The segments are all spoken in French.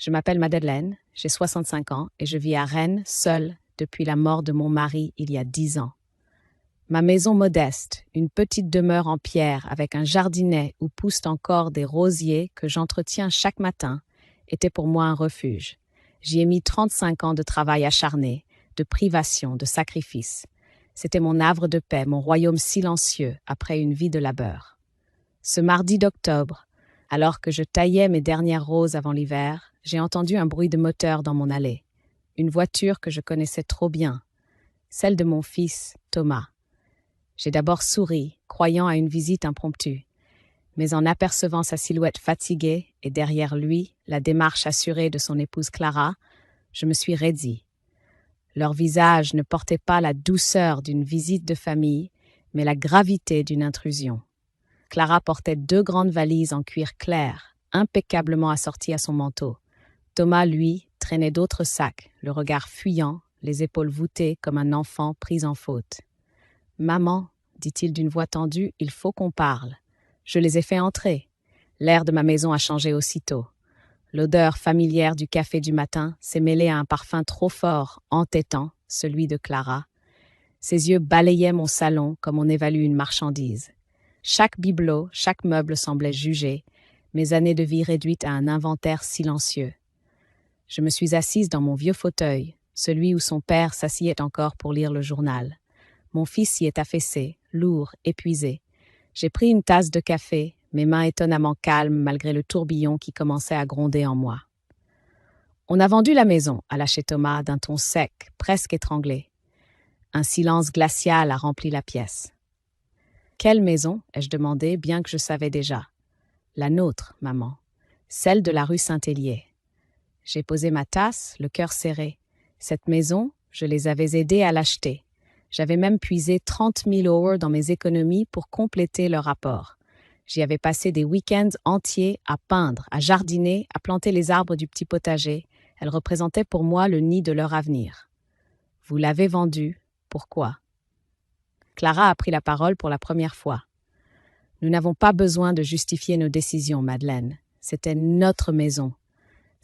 Je m'appelle Madeleine, j'ai 65 ans et je vis à Rennes, seule, depuis la mort de mon mari il y a 10 ans. Ma maison modeste, une petite demeure en pierre avec un jardinet où poussent encore des rosiers que j'entretiens chaque matin, était pour moi un refuge. J'y ai mis 35 ans de travail acharné, de privation, de sacrifice. C'était mon havre de paix, mon royaume silencieux après une vie de labeur. Ce mardi d'octobre, alors que je taillais mes dernières roses avant l'hiver, j'ai entendu un bruit de moteur dans mon allée. Une voiture que je connaissais trop bien, celle de mon fils, Thomas. J'ai d'abord souri, croyant à une visite impromptue. Mais en apercevant sa silhouette fatiguée et derrière lui, la démarche assurée de son épouse Clara, je me suis raidie. Leur visage ne portait pas la douceur d'une visite de famille, mais la gravité d'une intrusion. Clara portait 2 grandes valises en cuir clair, impeccablement assorties à son manteau. Thomas, lui, traînait d'autres sacs, le regard fuyant, les épaules voûtées comme un enfant pris en faute. « Maman, dit-il d'une voix tendue, il faut qu'on parle. Je les ai fait entrer. » L'air de ma maison a changé aussitôt. L'odeur familière du café du matin s'est mêlée à un parfum trop fort, entêtant, celui de Clara. Ses yeux balayaient mon salon comme on évalue une marchandise. Chaque bibelot, chaque meuble semblait juger, mes années de vie réduites à un inventaire silencieux. Je me suis assise dans mon vieux fauteuil, celui où son père s'asseyait encore pour lire le journal. Mon fils y est affaissé, lourd, épuisé. J'ai pris une tasse de café, mes mains étonnamment calmes malgré le tourbillon qui commençait à gronder en moi. « On a vendu la maison », a lâché Thomas d'un ton sec, presque étranglé. Un silence glacial a rempli la pièce. « Quelle maison ?» ai-je demandé, bien que je savais déjà. « La nôtre, maman. Celle de la rue Saint-Hélier. » J'ai posé ma tasse, le cœur serré. Cette maison, je les avais aidés à l'acheter. J'avais même puisé 30 000 € dans mes économies pour compléter leur apport. J'y avais passé des week-ends entiers à peindre, à jardiner, à planter les arbres du petit potager. Elle représentait pour moi le nid de leur avenir. « Vous l'avez vendue. Pourquoi ?» Clara a pris la parole pour la première fois. « Nous n'avons pas besoin de justifier nos décisions, Madeleine. C'était notre maison. »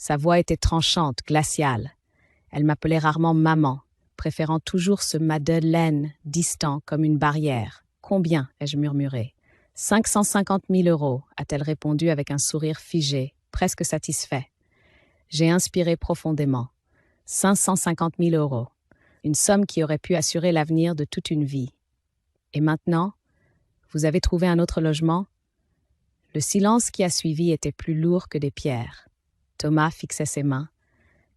Sa voix était tranchante, glaciale. Elle m'appelait rarement maman, préférant toujours ce Madeleine distant comme une barrière. « Combien ?» ai-je murmuré. « 550 000 €, a-t-elle répondu avec un sourire figé, presque satisfait. J'ai inspiré profondément. 550 000 €, une somme qui aurait pu assurer l'avenir de toute une vie. Et maintenant, vous avez trouvé un autre logement ? Le silence qui a suivi était plus lourd que des pierres. Thomas fixait ses mains.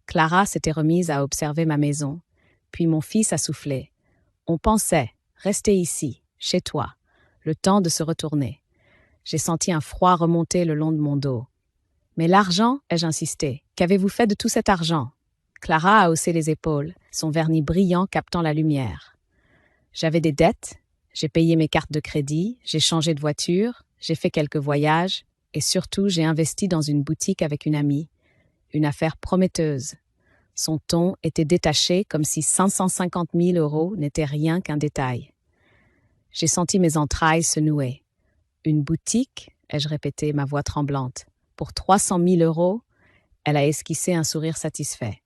Clara s'était remise à observer ma maison, puis mon fils a soufflé. On pensait, rester ici, chez toi, le temps de se retourner. J'ai senti un froid remonter le long de mon dos. Mais l'argent, ai-je insisté, qu'avez-vous fait de tout cet argent ? Clara a haussé les épaules, son vernis brillant captant la lumière. J'avais des dettes, j'ai payé mes cartes de crédit, j'ai changé de voiture, j'ai fait quelques voyages, et surtout j'ai investi dans une boutique avec une amie. Une affaire prometteuse. Son ton était détaché comme si 550 000 € n'était rien qu'un détail. J'ai senti mes entrailles se nouer. Une boutique, ai-je répété, ma voix tremblante. Pour 300 000 €, elle a esquissé un sourire satisfait.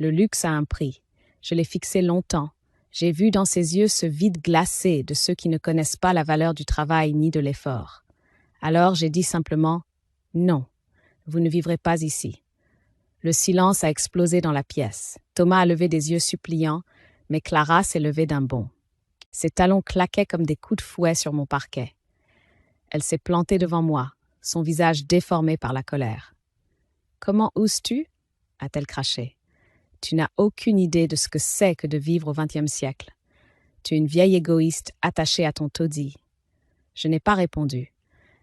Le luxe a un prix. Je l'ai fixé longtemps. J'ai vu dans ses yeux ce vide glacé de ceux qui ne connaissent pas la valeur du travail ni de l'effort. Alors j'ai dit simplement « Non, vous ne vivrez pas ici. » Le silence a explosé dans la pièce. Thomas a levé des yeux suppliants, mais Clara s'est levée d'un bond. Ses talons claquaient comme des coups de fouet sur mon parquet. Elle s'est plantée devant moi, son visage déformé par la colère. « Comment oses-tu » a-t-elle craché. « Tu n'as aucune idée de ce que c'est que de vivre au XXe siècle. Tu es une vieille égoïste attachée à ton taudis. » Je n'ai pas répondu.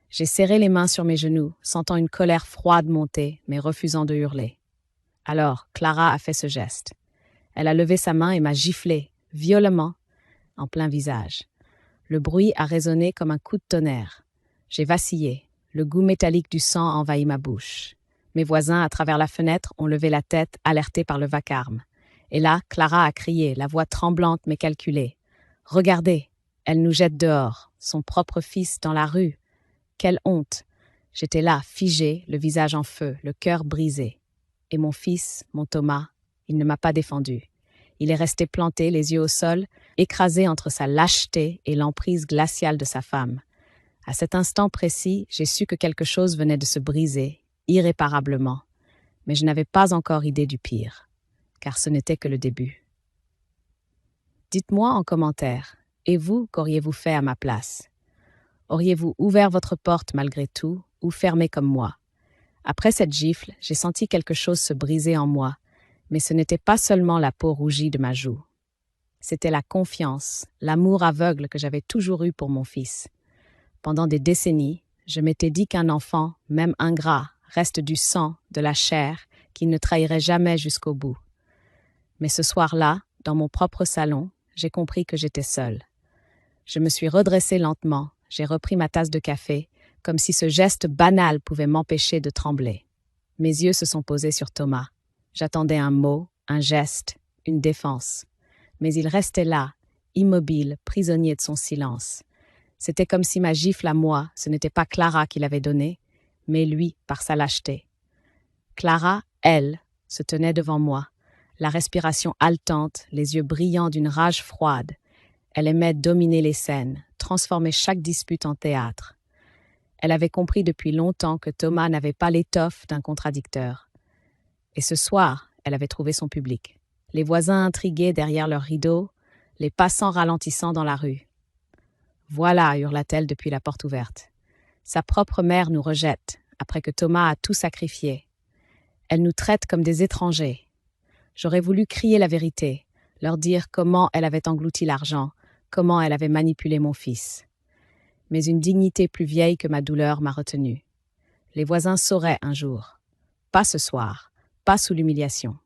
J'ai serré les mains sur mes genoux, sentant une colère froide monter, mais refusant de hurler. Alors, Clara a fait ce geste. Elle a levé sa main et m'a giflé, violemment, en plein visage. Le bruit a résonné comme un coup de tonnerre. J'ai vacillé. Le goût métallique du sang envahit ma bouche. Mes voisins, à travers la fenêtre, ont levé la tête, alertés par le vacarme. Et là, Clara a crié, la voix tremblante mais calculée. « Regardez, elle nous jette dehors, son propre fils dans la rue. Quelle honte ! J'étais là, figée, le visage en feu, le cœur brisé. Et mon fils, mon Thomas, il ne m'a pas défendu. Il est resté planté, les yeux au sol, écrasé entre sa lâcheté et l'emprise glaciale de sa femme. À cet instant précis, j'ai su que quelque chose venait de se briser, irréparablement. Mais je n'avais pas encore idée du pire, car ce n'était que le début. Dites-moi en commentaire, et vous, qu'auriez-vous fait à ma place? Auriez-vous ouvert votre porte malgré tout, ou fermé comme moi? Après cette gifle, j'ai senti quelque chose se briser en moi, mais ce n'était pas seulement la peau rougie de ma joue. C'était la confiance, l'amour aveugle que j'avais toujours eu pour mon fils. Pendant des décennies, je m'étais dit qu'un enfant, même ingrat, reste du sang, de la chair, qu'il ne trahirait jamais jusqu'au bout. Mais ce soir-là, dans mon propre salon, j'ai compris que j'étais seule. Je me suis redressée lentement, j'ai repris ma tasse de café, comme si ce geste banal pouvait m'empêcher de trembler. Mes yeux se sont posés sur Thomas. J'attendais un mot, un geste, une défense. Mais il restait là, immobile, prisonnier de son silence. C'était comme si ma gifle à moi, ce n'était pas Clara qui l'avait donnée, mais lui par sa lâcheté. Clara, elle, se tenait devant moi, la respiration haletante, les yeux brillants d'une rage froide. Elle aimait dominer les scènes, transformer chaque dispute en théâtre. Elle avait compris depuis longtemps que Thomas n'avait pas l'étoffe d'un contradicteur. Et ce soir, elle avait trouvé son public. Les voisins intrigués derrière leurs rideaux, les passants ralentissant dans la rue. « Voilà » hurla-t-elle depuis la porte ouverte. Sa propre mère nous rejette, après que Thomas a tout sacrifié. Elle nous traite comme des étrangers. J'aurais voulu crier la vérité, leur dire comment elle avait englouti l'argent, comment elle avait manipulé mon fils. Mais une dignité plus vieille que ma douleur m'a retenue. Les voisins sauraient un jour. Pas ce soir, pas sous l'humiliation.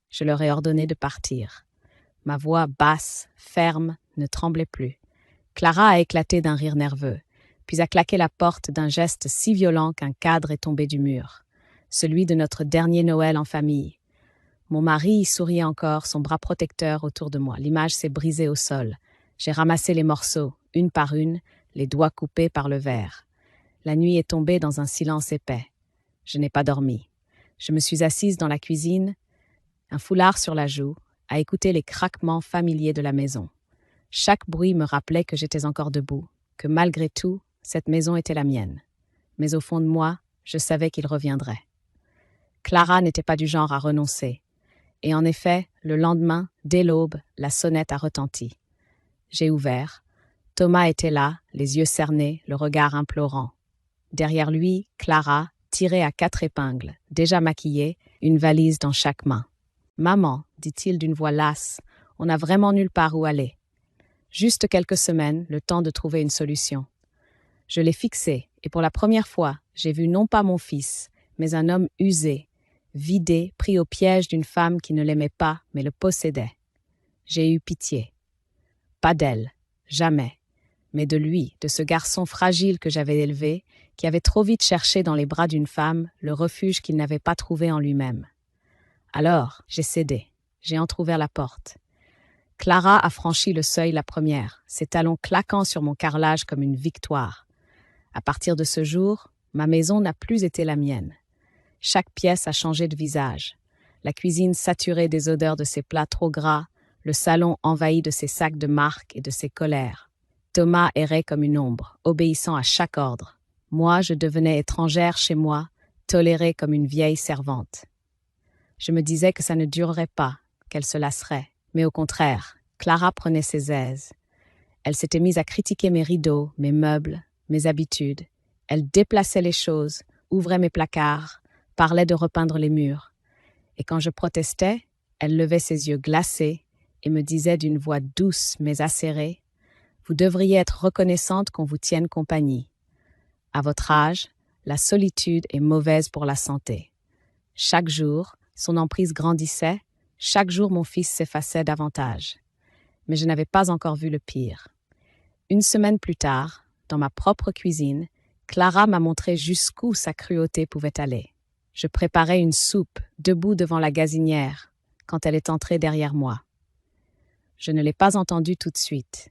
Je leur ai ordonné de partir. Ma voix basse, ferme, ne tremblait plus. Clara a éclaté d'un rire nerveux, puis a claqué la porte d'un geste si violent qu'un cadre est tombé du mur. Celui de notre dernier Noël en famille. Mon mari y souriait encore, son bras protecteur autour de moi. L'image s'est brisée au sol. J'ai ramassé les morceaux, une par une, les doigts coupés par le verre. La nuit est tombée dans un silence épais. Je n'ai pas dormi. Je me suis assise dans la cuisine, un foulard sur la joue, à écouter les craquements familiers de la maison. Chaque bruit me rappelait que j'étais encore debout, que malgré tout, cette maison était la mienne. Mais au fond de moi, je savais qu'il reviendrait. Clara n'était pas du genre à renoncer. Et en effet, le lendemain, dès l'aube, la sonnette a retenti. J'ai ouvert. Thomas était là, les yeux cernés, le regard implorant. Derrière lui, Clara, tirée à 4 épingles, déjà maquillée, une valise dans chaque main. « Maman, dit-il d'une voix lasse, on n'a vraiment nulle part où aller. Juste quelques semaines, le temps de trouver une solution. » Je l'ai fixé, et pour la première fois, j'ai vu non pas mon fils, mais un homme usé, vidé, pris au piège d'une femme qui ne l'aimait pas, mais le possédait. J'ai eu pitié. Pas d'elle, jamais, mais de lui, de ce garçon fragile que j'avais élevé, qui avait trop vite cherché dans les bras d'une femme le refuge qu'il n'avait pas trouvé en lui-même. Alors, j'ai cédé. J'ai entrouvert la porte. Clara a franchi le seuil la première, ses talons claquant sur mon carrelage comme une victoire. À partir de ce jour, ma maison n'a plus été la mienne. Chaque pièce a changé de visage. La cuisine saturée des odeurs de ses plats trop gras, le salon envahi de ses sacs de marque et de ses colères. Thomas errait comme une ombre, obéissant à chaque ordre. Moi, je devenais étrangère chez moi, tolérée comme une vieille servante. Je me disais que ça ne durerait pas, qu'elle se lasserait. Mais au contraire, Clara prenait ses aises. Elle s'était mise à critiquer mes rideaux, mes meubles, mes habitudes. Elle déplaçait les choses, ouvrait mes placards, parlait de repeindre les murs. Et quand je protestais, elle levait ses yeux glacés et me disait d'une voix douce mais acérée « Vous devriez être reconnaissante qu'on vous tienne compagnie. À votre âge, la solitude est mauvaise pour la santé. » Chaque jour, son emprise grandissait, chaque jour mon fils s'effaçait davantage. Mais je n'avais pas encore vu le pire. Une semaine plus tard, dans ma propre cuisine, Clara m'a montré jusqu'où sa cruauté pouvait aller. Je préparais une soupe, debout devant la gazinière, quand elle est entrée derrière moi. Je ne l'ai pas entendue tout de suite.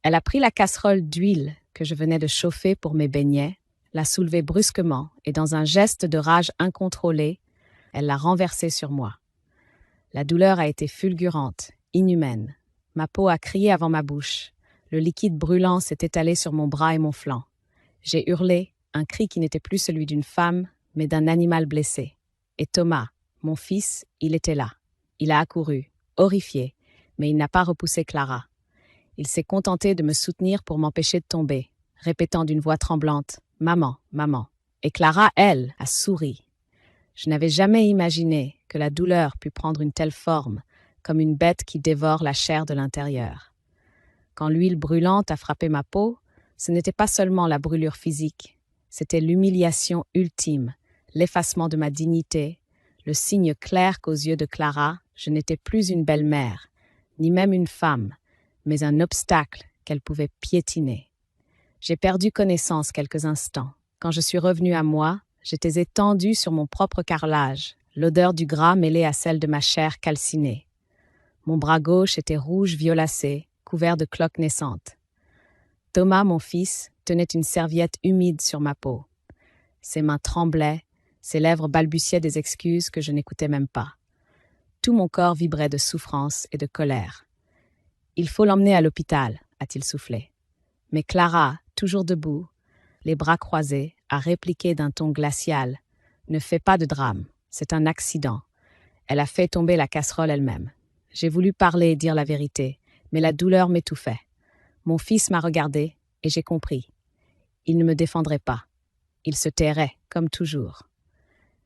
Elle a pris la casserole d'huile que je venais de chauffer pour mes beignets, l'a soulevée brusquement et dans un geste de rage incontrôlée, elle l'a renversée sur moi. La douleur a été fulgurante, inhumaine. Ma peau a crié avant ma bouche. Le liquide brûlant s'est étalé sur mon bras et mon flanc. J'ai hurlé, un cri qui n'était plus celui d'une femme, mais d'un animal blessé. Et Thomas, mon fils, il était là. Il a accouru, horrifié, mais il n'a pas repoussé Clara. Il s'est contenté de me soutenir pour m'empêcher de tomber, répétant d'une voix tremblante « Maman, maman ». Et Clara, elle, a souri. Je n'avais jamais imaginé que la douleur pût prendre une telle forme, comme une bête qui dévore la chair de l'intérieur. Quand l'huile brûlante a frappé ma peau, ce n'était pas seulement la brûlure physique, c'était l'humiliation ultime, l'effacement de ma dignité, le signe clair qu'aux yeux de Clara, je n'étais plus une belle-mère, ni même une femme, mais un obstacle qu'elle pouvait piétiner. J'ai perdu connaissance quelques instants. Quand je suis revenue à moi, j'étais étendue sur mon propre carrelage, l'odeur du gras mêlée à celle de ma chair calcinée. Mon bras gauche était rouge violacé, couvert de cloques naissantes. Thomas, mon fils, tenait une serviette humide sur ma peau. Ses mains tremblaient, ses lèvres balbutiaient des excuses que je n'écoutais même pas. Tout mon corps vibrait de souffrance et de colère. « Il faut l'emmener à l'hôpital », a-t-il soufflé. Mais Clara, toujours debout, les bras croisés, a répliqué d'un ton glacial. « Ne fais pas de drame, c'est un accident. » Elle a fait tomber la casserole elle-même. J'ai voulu parler et dire la vérité, mais la douleur m'étouffait. Mon fils m'a regardé et j'ai compris. Il ne me défendrait pas. Il se tairait, comme toujours.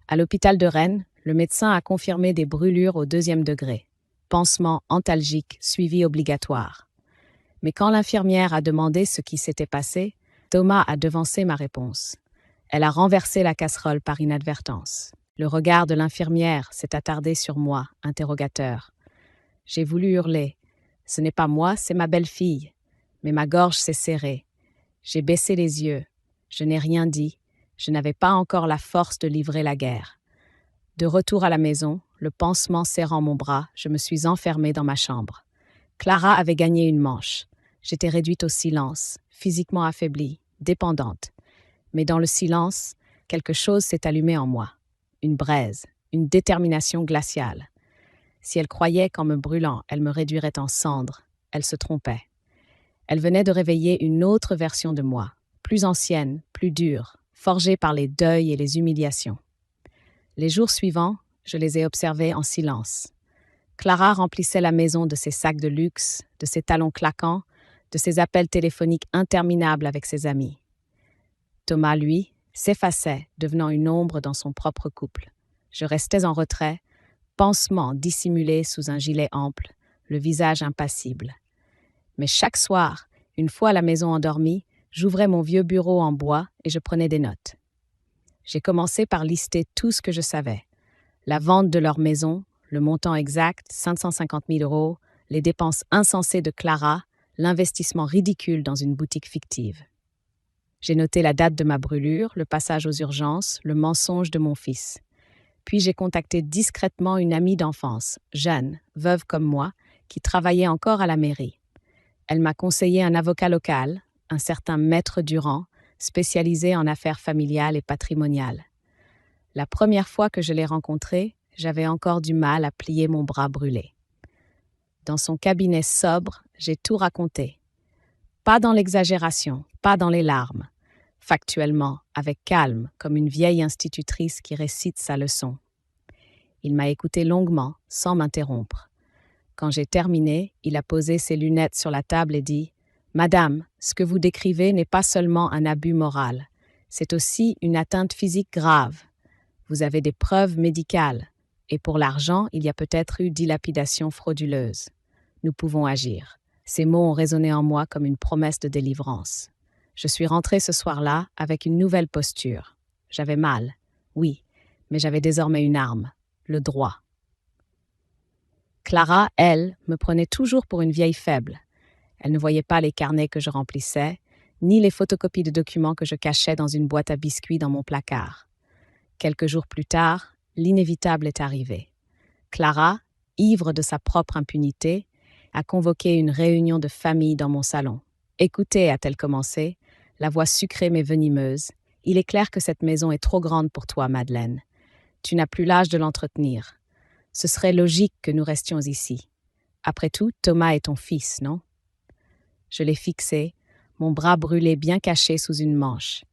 À l'hôpital de Rennes, le médecin a confirmé des brûlures au 2e degré. Pansement antalgique suivi obligatoire. Mais quand l'infirmière a demandé ce qui s'était passé, Thomas a devancé ma réponse. Elle a renversé la casserole par inadvertance. Le regard de l'infirmière s'est attardé sur moi, interrogateur. J'ai voulu hurler. Ce n'est pas moi, c'est ma belle-fille. Mais ma gorge s'est serrée. J'ai baissé les yeux. Je n'ai rien dit. Je n'avais pas encore la force de livrer la guerre. De retour à la maison, le pansement serrant mon bras, je me suis enfermée dans ma chambre. Clara avait gagné une manche. J'étais réduite au silence, physiquement affaiblie, dépendante. Mais dans le silence, quelque chose s'est allumé en moi. Une braise, une détermination glaciale. Si elle croyait qu'en me brûlant, elle me réduirait en cendres, elle se trompait. Elle venait de réveiller une autre version de moi, plus ancienne, plus dure, forgée par les deuils et les humiliations. Les jours suivants, je les ai observés en silence. Clara remplissait la maison de ses sacs de luxe, de ses talons claquants, de ses appels téléphoniques interminables avec ses amis. Thomas, lui, s'effaçait, devenant une ombre dans son propre couple. Je restais en retrait, pansement dissimulé sous un gilet ample, le visage impassible. Mais chaque soir, une fois la maison endormie, j'ouvrais mon vieux bureau en bois et je prenais des notes. J'ai commencé par lister tout ce que je savais. La vente de leur maison, le montant exact, 550 000 €, les dépenses insensées de Clara, l'investissement ridicule dans une boutique fictive. J'ai noté la date de ma brûlure, le passage aux urgences, le mensonge de mon fils. Puis j'ai contacté discrètement une amie d'enfance, Jeanne, veuve comme moi, qui travaillait encore à la mairie. Elle m'a conseillé un avocat local, un certain Maître Durand, spécialisé en affaires familiales et patrimoniales. La première fois que je l'ai rencontré, j'avais encore du mal à plier mon bras brûlé. Dans son cabinet sobre, j'ai tout raconté. Pas dans l'exagération, pas dans les larmes. Factuellement, avec calme, comme une vieille institutrice qui récite sa leçon. Il m'a écouté longuement, sans m'interrompre. Quand j'ai terminé, il a posé ses lunettes sur la table et dit « Madame, ce que vous décrivez n'est pas seulement un abus moral, c'est aussi une atteinte physique grave. Vous avez des preuves médicales, et pour l'argent, il y a peut-être eu dilapidation frauduleuse. Nous pouvons agir. » Ces mots ont résonné en moi comme une promesse de délivrance. Je suis rentrée ce soir-là avec une nouvelle posture. J'avais mal, oui, mais j'avais désormais une arme, le droit. Clara, elle, me prenait toujours pour une vieille faible. Elle ne voyait pas les carnets que je remplissais, ni les photocopies de documents que je cachais dans une boîte à biscuits dans mon placard. Quelques jours plus tard, l'inévitable est arrivé. Clara, ivre de sa propre impunité, a convoqué une réunion de famille dans mon salon. « Écoutez », a-t-elle commencé, la voix sucrée mais venimeuse, « Il est clair que cette maison est trop grande pour toi, Madeleine. Tu n'as plus l'âge de l'entretenir. Ce serait logique que nous restions ici. Après tout, Thomas est ton fils, non? Je l'ai fixé, mon bras brûlé bien caché sous une manche.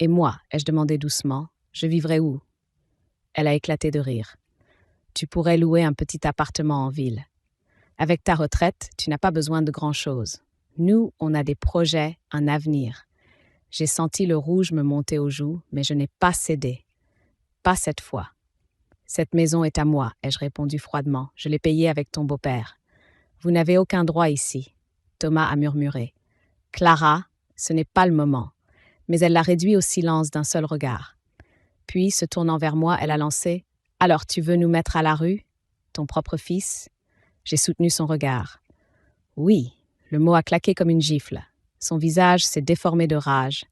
Et moi, ai-je demandé doucement, je vivrais où? Elle a éclaté de rire. Tu pourrais louer un petit appartement en ville. Avec ta retraite, tu n'as pas besoin de grand-chose. Nous, on a des projets, un avenir. J'ai senti le rouge me monter aux joues, mais je n'ai pas cédé. Pas cette fois. Cette maison est à moi, ai-je répondu froidement. Je l'ai payée avec ton beau-père. Vous n'avez aucun droit ici. Thomas a murmuré. Clara, ce n'est pas le moment. Mais elle l'a réduit au silence d'un seul regard. Puis, se tournant vers moi, elle a lancé « Alors, tu veux nous mettre à la rue? Ton propre fils ?» J'ai soutenu son regard. Oui, le mot a claqué comme une gifle. Son visage s'est déformé de rage.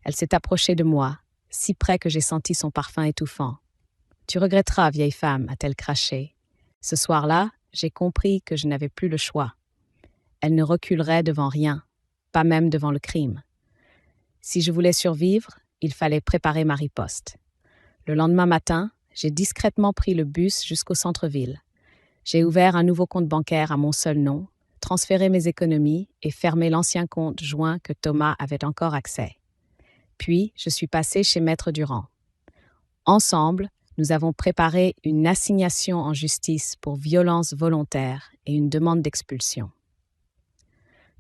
Elle s'est approchée de moi, si près que j'ai senti son parfum étouffant. « Tu regretteras, vieille femme, a-t-elle craché. Ce soir-là, j'ai compris que je n'avais plus le choix. Elle ne reculerait devant rien, pas même devant le crime. Si je voulais survivre, il fallait préparer ma riposte. Le lendemain matin, j'ai discrètement pris le bus jusqu'au centre-ville. J'ai ouvert un nouveau compte bancaire à mon seul nom, transféré mes économies et fermé l'ancien compte joint que Thomas avait encore accès. Puis, je suis passée chez Maître Durand. Ensemble, nous avons préparé une assignation en justice pour violence volontaire et une demande d'expulsion.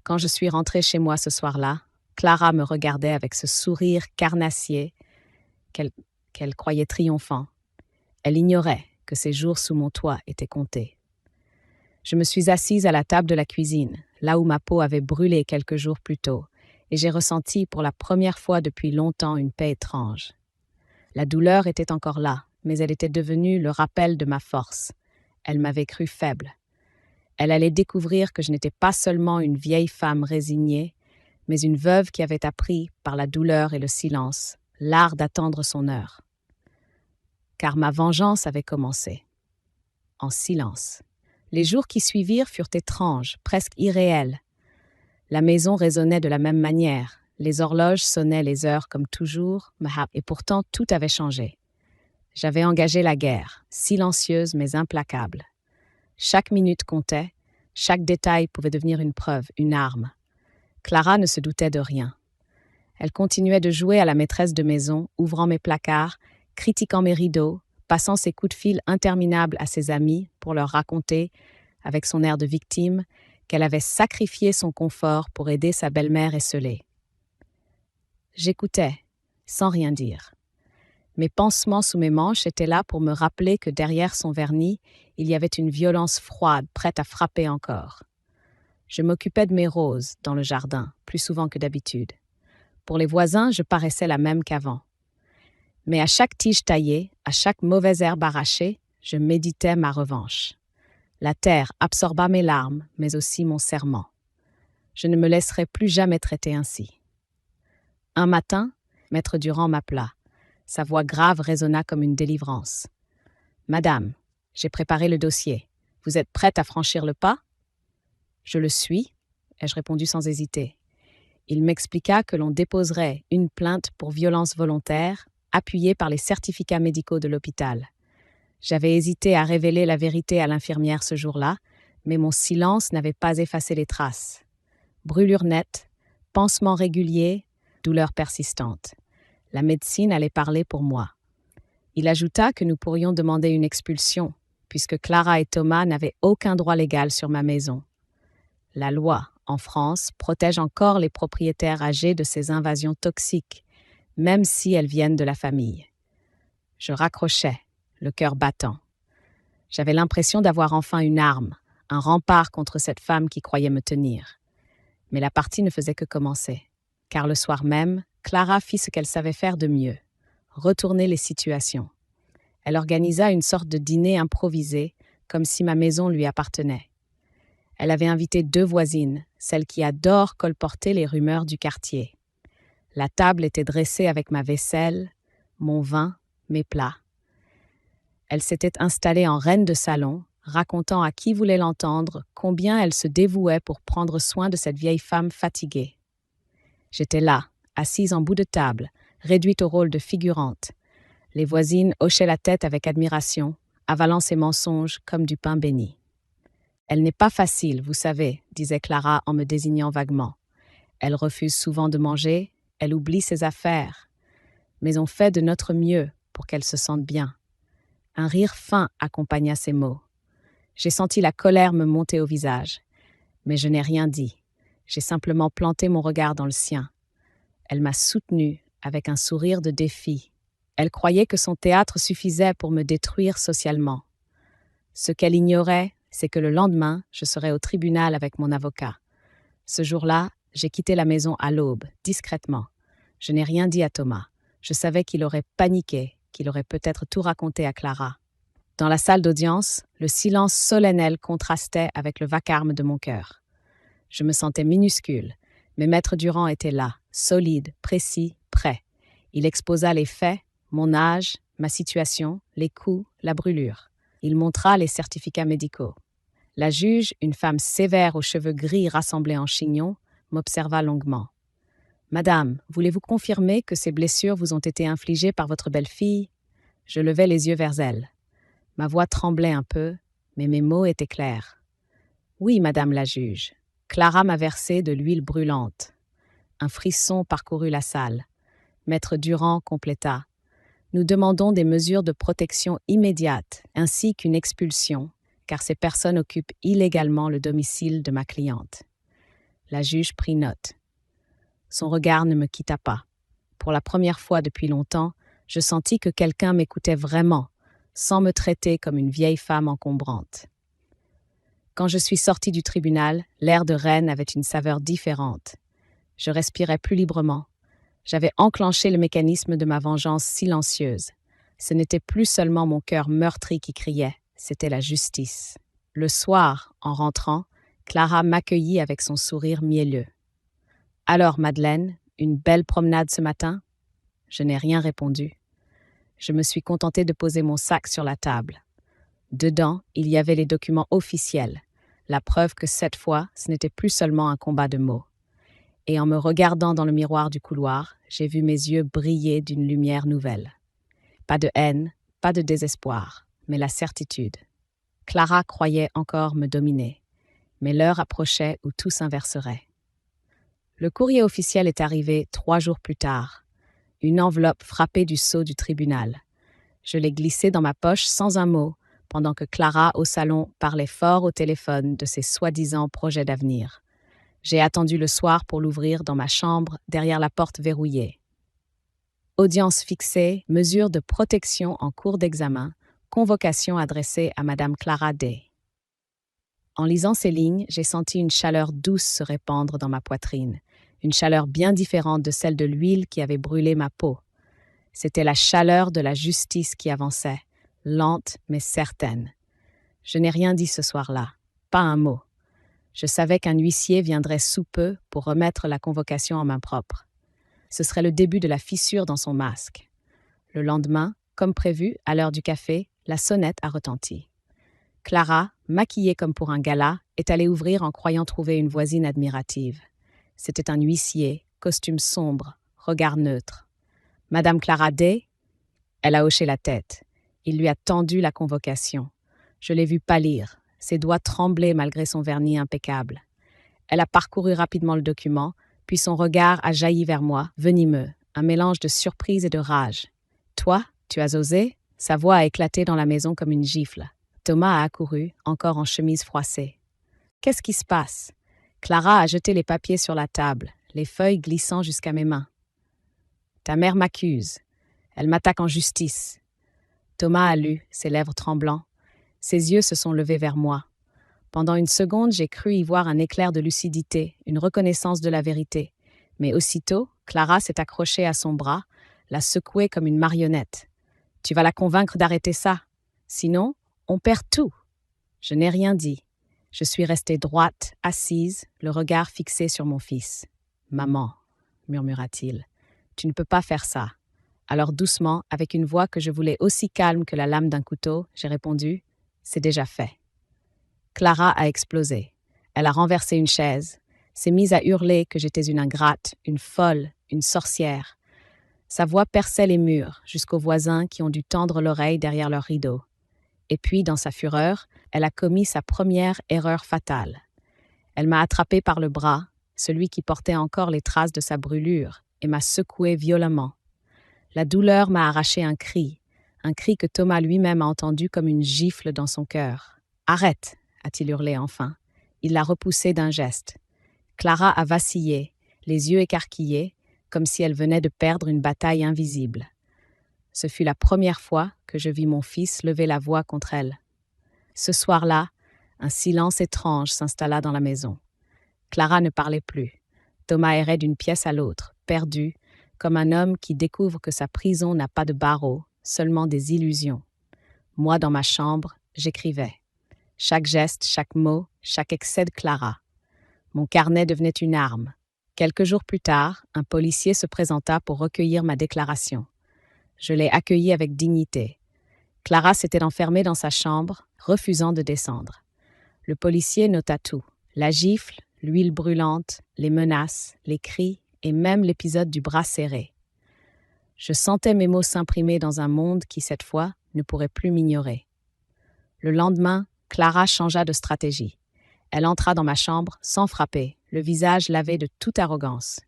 Quand je suis rentrée chez moi ce soir-là, Clara me regardait avec ce sourire carnassier qu'elle croyait triomphant. Elle ignorait que ses jours sous mon toit étaient comptés. Je me suis assise à la table de la cuisine, là où ma peau avait brûlé quelques jours plus tôt, et j'ai ressenti pour la première fois depuis longtemps une paix étrange. La douleur était encore là, mais elle était devenue le rappel de ma force. Elle m'avait cru faible. Elle allait découvrir que je n'étais pas seulement une vieille femme résignée, mais une veuve qui avait appris, par la douleur et le silence, l'art d'attendre son heure. Car ma vengeance avait commencé. En silence. Les jours qui suivirent furent étranges, presque irréels. La maison résonnait de la même manière. Les horloges sonnaient les heures comme toujours, et pourtant tout avait changé. J'avais engagé la guerre, silencieuse mais implacable. Chaque minute comptait, chaque détail pouvait devenir une preuve, une arme. Clara ne se doutait de rien. Elle continuait de jouer à la maîtresse de maison, ouvrant mes placards, critiquant mes rideaux, passant ses coups de fil interminables à ses amis pour leur raconter, avec son air de victime, qu'elle avait sacrifié son confort pour aider sa belle-mère esseulée. J'écoutais, sans rien dire. Mes pansements sous mes manches étaient là pour me rappeler que derrière son vernis, il y avait une violence froide, prête à frapper encore. Je m'occupais de mes roses dans le jardin, plus souvent que d'habitude. Pour les voisins, je paraissais la même qu'avant. Mais à chaque tige taillée, à chaque mauvaise herbe arrachée, je méditais ma revanche. La terre absorba mes larmes, mais aussi mon serment. Je ne me laisserai plus jamais traiter ainsi. Un matin, Maître Durand m'appela. Sa voix grave résonna comme une délivrance. « Madame, j'ai préparé le dossier. Vous êtes prête à franchir le pas ?»« Je le suis, » ai-je répondu sans hésiter. Il m'expliqua que l'on déposerait une plainte pour violence volontaire, appuyée par les certificats médicaux de l'hôpital. J'avais hésité à révéler la vérité à l'infirmière ce jour-là, mais mon silence n'avait pas effacé les traces. Brûlure nette, pansements réguliers, douleur persistante. La médecine allait parler pour moi. Il ajouta que nous pourrions demander une expulsion, puisque Clara et Thomas n'avaient aucun droit légal sur ma maison. La loi, en France, protège encore les propriétaires âgés de ces invasions toxiques, même si elles viennent de la famille. Je raccrochais, le cœur battant. J'avais l'impression d'avoir enfin une arme, un rempart contre cette femme qui croyait me tenir. Mais la partie ne faisait que commencer, car le soir même, Clara fit ce qu'elle savait faire de mieux, retourner les situations. Elle organisa une sorte de dîner improvisé, comme si ma maison lui appartenait. Elle avait invité 2 voisines, celles qui adorent colporter les rumeurs du quartier. La table était dressée avec ma vaisselle, mon vin, mes plats. Elle s'était installée en reine de salon, racontant à qui voulait l'entendre combien elle se dévouait pour prendre soin de cette vieille femme fatiguée. J'étais là, assise en bout de table, réduite au rôle de figurante. Les voisines hochaient la tête avec admiration, avalant ses mensonges comme du pain béni. « Elle n'est pas facile, vous savez, disait Clara en me désignant vaguement. Elle refuse souvent de manger, elle oublie ses affaires. Mais on fait de notre mieux pour qu'elle se sente bien. » Un rire fin accompagna ces mots. J'ai senti la colère me monter au visage. Mais je n'ai rien dit. J'ai simplement planté mon regard dans le sien. Elle m'a soutenue avec un sourire de défi. Elle croyait que son théâtre suffisait pour me détruire socialement. Ce qu'elle ignorait, c'est que le lendemain, je serais au tribunal avec mon avocat. Ce jour-là, j'ai quitté la maison à l'aube, discrètement. Je n'ai rien dit à Thomas. Je savais qu'il aurait paniqué, qu'il aurait peut-être tout raconté à Clara. Dans la salle d'audience, le silence solennel contrastait avec le vacarme de mon cœur. Je me sentais minuscule, mais Maître Durand était là, solide, précis, prêt. Il exposa les faits, mon âge, ma situation, les coups, la brûlure. Il montra les certificats médicaux. La juge, une femme sévère aux cheveux gris rassemblés en chignon, m'observa longuement. « Madame, voulez-vous confirmer que ces blessures vous ont été infligées par votre belle-fille ?» Je levai les yeux vers elle. Ma voix tremblait un peu, mais mes mots étaient clairs. « Oui, madame la juge. » Clara m'a versé de l'huile brûlante. Un frisson parcourut la salle. Maître Durand compléta. « Nous demandons des mesures de protection immédiates, ainsi qu'une expulsion, car ces personnes occupent illégalement le domicile de ma cliente. » La juge prit note. Son regard ne me quitta pas. Pour la première fois depuis longtemps, je sentis que quelqu'un m'écoutait vraiment, sans me traiter comme une vieille femme encombrante. Quand je suis sortie du tribunal, l'air de Rennes avait une saveur différente. Je respirais plus librement. J'avais enclenché le mécanisme de ma vengeance silencieuse. Ce n'était plus seulement mon cœur meurtri qui criait, c'était la justice. Le soir, en rentrant, Clara m'accueillit avec son sourire mielleux. « Alors, Madeleine, une belle promenade ce matin ?» Je n'ai rien répondu. Je me suis contentée de poser mon sac sur la table. Dedans, il y avait les documents officiels, la preuve que cette fois, ce n'était plus seulement un combat de mots. Et en me regardant dans le miroir du couloir, j'ai vu mes yeux briller d'une lumière nouvelle. Pas de haine, pas de désespoir, mais la certitude. Clara croyait encore me dominer, mais l'heure approchait où tout s'inverserait. Le courrier officiel est arrivé 3 jours plus tard. Une enveloppe frappée du sceau du tribunal. Je l'ai glissée dans ma poche sans un mot, pendant que Clara, au salon, parlait fort au téléphone de ses soi-disant projets d'avenir. J'ai attendu le soir pour l'ouvrir dans ma chambre, derrière la porte verrouillée. Audience fixée, mesures de protection en cours d'examen, convocation adressée à Madame Clara Day. En lisant ces lignes, j'ai senti une chaleur douce se répandre dans ma poitrine, une chaleur bien différente de celle de l'huile qui avait brûlé ma peau. C'était la chaleur de la justice qui avançait, lente mais certaine. Je n'ai rien dit ce soir-là, pas un mot. Je savais qu'un huissier viendrait sous peu pour remettre la convocation en main propre. Ce serait le début de la fissure dans son masque. Le lendemain, comme prévu, à l'heure du café, la sonnette a retenti. Clara, maquillée comme pour un gala, est allée ouvrir en croyant trouver une voisine admirative. C'était un huissier, costume sombre, regard neutre. « Madame Clara Day ?» Elle a hoché la tête. Il lui a tendu la convocation. Je l'ai vue pâlir, ses doigts tremblaient malgré son vernis impeccable. Elle a parcouru rapidement le document, puis son regard a jailli vers moi, venimeux, un mélange de surprise et de rage. « Toi, tu as osé ?» Sa voix a éclaté dans la maison comme une gifle. Thomas a accouru, encore en chemise froissée. « Qu'est-ce qui se passe ?» Clara a jeté les papiers sur la table, les feuilles glissant jusqu'à mes mains. « Ta mère m'accuse. Elle m'attaque en justice. » Thomas a lu, ses lèvres tremblant. Ses yeux se sont levés vers moi. Pendant une seconde, j'ai cru y voir un éclair de lucidité, une reconnaissance de la vérité. Mais aussitôt, Clara s'est accrochée à son bras, l'a secouée comme une marionnette. « Tu vas la convaincre d'arrêter ça. Sinon, on perd tout. » Je n'ai rien dit. Je suis restée droite, assise, le regard fixé sur mon fils. « Maman, » murmura-t-il, « tu ne peux pas faire ça. » Alors doucement, avec une voix que je voulais aussi calme que la lame d'un couteau, j'ai répondu « C'est déjà fait. » Clara a explosé. Elle a renversé une chaise, s'est mise à hurler que j'étais une ingrate, une folle, une sorcière. Sa voix perçait les murs, jusqu'aux voisins qui ont dû tendre l'oreille derrière leurs rideaux. Et puis, dans sa fureur, elle a commis sa première erreur fatale. Elle m'a attrapé par le bras, celui qui portait encore les traces de sa brûlure, et m'a secoué violemment. La douleur m'a arraché un cri que Thomas lui-même a entendu comme une gifle dans son cœur. « Arrête !» a-t-il hurlé enfin. Il l'a repoussé d'un geste. Clara a vacillé, les yeux écarquillés, comme si elle venait de perdre une bataille invisible. Ce fut la première fois que je vis mon fils lever la voix contre elle. Ce soir-là, un silence étrange s'installa dans la maison. Clara ne parlait plus. Thomas errait d'une pièce à l'autre, perdu, comme un homme qui découvre que sa prison n'a pas de barreaux, seulement des illusions. Moi, dans ma chambre, j'écrivais. Chaque geste, chaque mot, chaque excès de Clara. Mon carnet devenait une arme. Quelques jours plus tard, un policier se présenta pour recueillir ma déclaration. Je l'ai accueilli avec dignité. Clara s'était enfermée dans sa chambre, refusant de descendre. Le policier nota tout. La gifle, l'huile brûlante, les menaces, les cris et même l'épisode du bras serré. Je sentais mes mots s'imprimer dans un monde qui, cette fois, ne pourrait plus m'ignorer. Le lendemain, Clara changea de stratégie. Elle entra dans ma chambre sans frapper, le visage lavé de toute arrogance.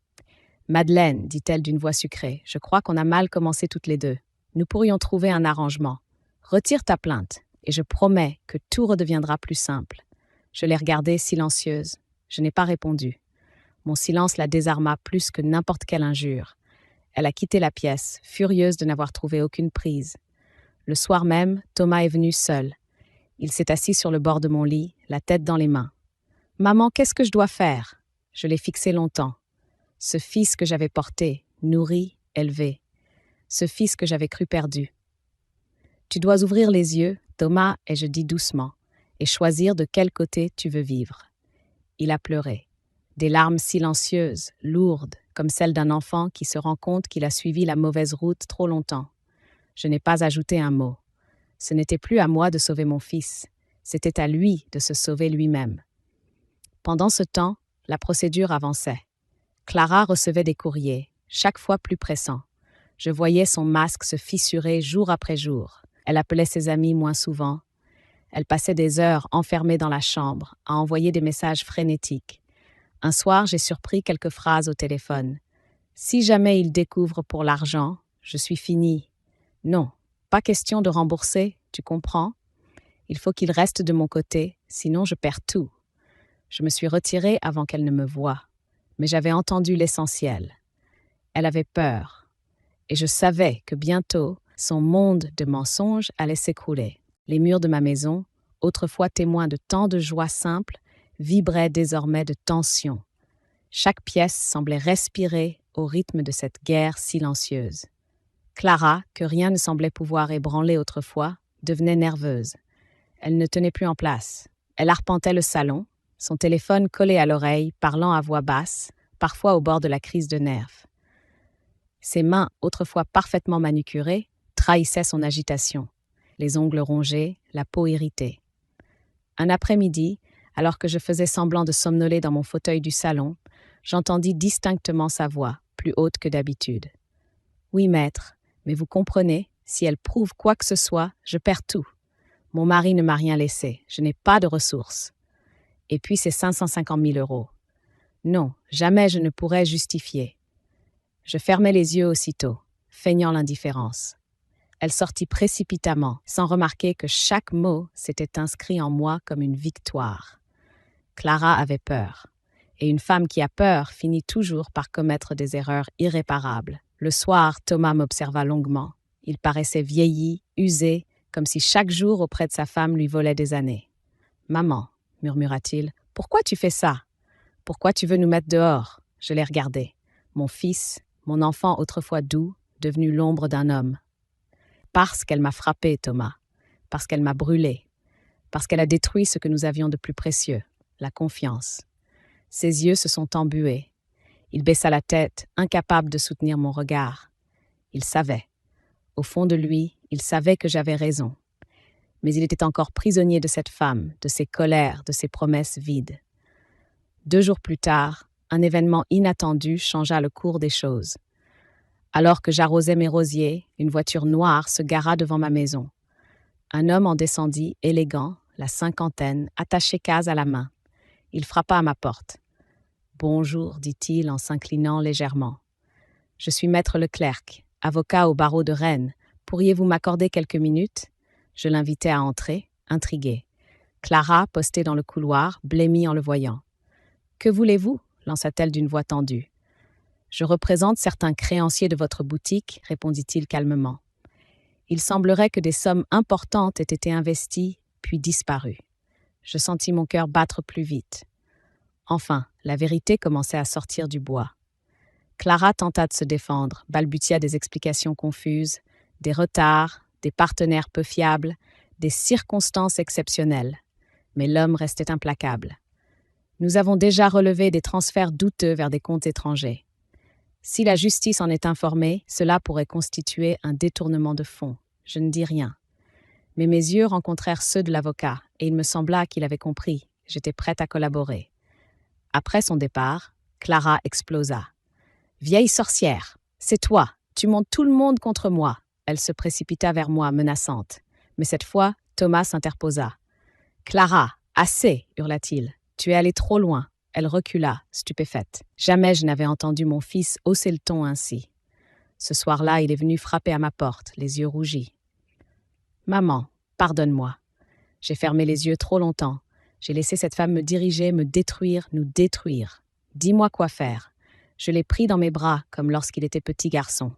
« Madeleine, dit-elle d'une voix sucrée, je crois qu'on a mal commencé toutes les deux. Nous pourrions trouver un arrangement. Retire ta plainte, et je promets que tout redeviendra plus simple. » Je l'ai regardée silencieuse. Je n'ai pas répondu. Mon silence la désarma plus que n'importe quelle injure. Elle a quitté la pièce, furieuse de n'avoir trouvé aucune prise. Le soir même, Thomas est venu seul. Il s'est assis sur le bord de mon lit, la tête dans les mains. « Maman, qu'est-ce que je dois faire ?» Je l'ai fixé longtemps. Ce fils que j'avais porté, nourri, élevé. Ce fils que j'avais cru perdu. « Tu dois ouvrir les yeux, Thomas, et je dis doucement, et choisir de quel côté tu veux vivre. » Il a pleuré. Des larmes silencieuses, lourdes, comme celles d'un enfant qui se rend compte qu'il a suivi la mauvaise route trop longtemps. Je n'ai pas ajouté un mot. Ce n'était plus à moi de sauver mon fils, c'était à lui de se sauver lui-même. Pendant ce temps, la procédure avançait. Clara recevait des courriers, chaque fois plus pressants. Je voyais son masque se fissurer jour après jour. Elle appelait ses amis moins souvent. Elle passait des heures enfermée dans la chambre, à envoyer des messages frénétiques. Un soir, j'ai surpris quelques phrases au téléphone. « Si jamais il découvre pour l'argent, je suis finie. Non, pas question de rembourser, tu comprends? Il faut qu'il reste de mon côté, sinon je perds tout. » Je me suis retirée avant qu'elle ne me voie, mais j'avais entendu l'essentiel. Elle avait peur, et je savais que bientôt, son monde de mensonges allait s'écrouler. Les murs de ma maison, autrefois témoins de tant de joie simple, vibraient désormais de tension. Chaque pièce semblait respirer au rythme de cette guerre silencieuse. Clara, que rien ne semblait pouvoir ébranler autrefois, devenait nerveuse. Elle ne tenait plus en place. Elle arpentait le salon, son téléphone collé à l'oreille, parlant à voix basse, parfois au bord de la crise de nerfs. Ses mains, autrefois parfaitement manucurées, trahissaient son agitation. Les ongles rongés, la peau irritée. Un après-midi, alors que je faisais semblant de somnoler dans mon fauteuil du salon, j'entendis distinctement sa voix, plus haute que d'habitude. « Oui, maître, mais vous comprenez, si elle prouve quoi que ce soit, je perds tout. Mon mari ne m'a rien laissé, je n'ai pas de ressources. Et puis c'est 550 000 euros. Non, jamais je ne pourrais justifier. » Je fermai les yeux aussitôt, feignant l'indifférence. Elle sortit précipitamment, sans remarquer que chaque mot s'était inscrit en moi comme une victoire. Clara avait peur. Et une femme qui a peur finit toujours par commettre des erreurs irréparables. Le soir, Thomas m'observa longuement. Il paraissait vieilli, usé, comme si chaque jour auprès de sa femme lui volait des années. « Maman, » murmura-t-il, « pourquoi tu fais ça? Pourquoi tu veux nous mettre dehors ?» Je l'ai regardé. Mon fils, mon enfant autrefois doux, devenu l'ombre d'un homme. Parce qu'elle m'a frappé, Thomas. Parce qu'elle m'a brûlé. Parce qu'elle a détruit ce que nous avions de plus précieux, la confiance. Ses yeux se sont embués. Il baissa la tête, incapable de soutenir mon regard. Il savait. Au fond de lui, il savait que j'avais raison. Mais il était encore prisonnier de cette femme, de ses colères, de ses promesses vides. 2 jours plus tard, un événement inattendu changea le cours des choses. Alors que j'arrosais mes rosiers, une voiture noire se gara devant ma maison. Un homme en descendit, élégant, la cinquantaine, attaché case à la main. Il frappa à ma porte. « Bonjour, dit-il en s'inclinant légèrement. Je suis maître Leclerc, avocat au barreau de Rennes. Pourriez-vous m'accorder quelques minutes ?» Je l'invitai à entrer, intrigué. Clara, postée dans le couloir, blêmit en le voyant. « Que voulez-vous » lança-t-elle d'une voix tendue. « Je représente certains créanciers de votre boutique, » répondit-il calmement. Il semblerait que des sommes importantes aient été investies, puis disparues. Je sentis mon cœur battre plus vite. Enfin, la vérité commençait à sortir du bois. Clara tenta de se défendre, balbutia des explications confuses, des retards, des partenaires peu fiables, des circonstances exceptionnelles. Mais l'homme restait implacable. Nous avons déjà relevé des transferts douteux vers des comptes étrangers. Si la justice en est informée, cela pourrait constituer un détournement de fonds. Je ne dis rien. Mais mes yeux rencontrèrent ceux de l'avocat, et il me sembla qu'il avait compris. J'étais prête à collaborer. Après son départ, Clara explosa. « Vieille sorcière, c'est toi, tu montes tout le monde contre moi. » Elle se précipita vers moi, menaçante. Mais cette fois, Thomas s'interposa. « Clara, assez !» hurla-t-il. « Tu es allée trop loin. » Elle recula, stupéfaite. Jamais je n'avais entendu mon fils hausser le ton ainsi. Ce soir-là, il est venu frapper à ma porte, les yeux rougis. « Maman, pardonne-moi. J'ai fermé les yeux trop longtemps. J'ai laissé cette femme me diriger, me détruire, nous détruire. Dis-moi quoi faire. » Je l'ai pris dans mes bras, comme lorsqu'il était petit garçon.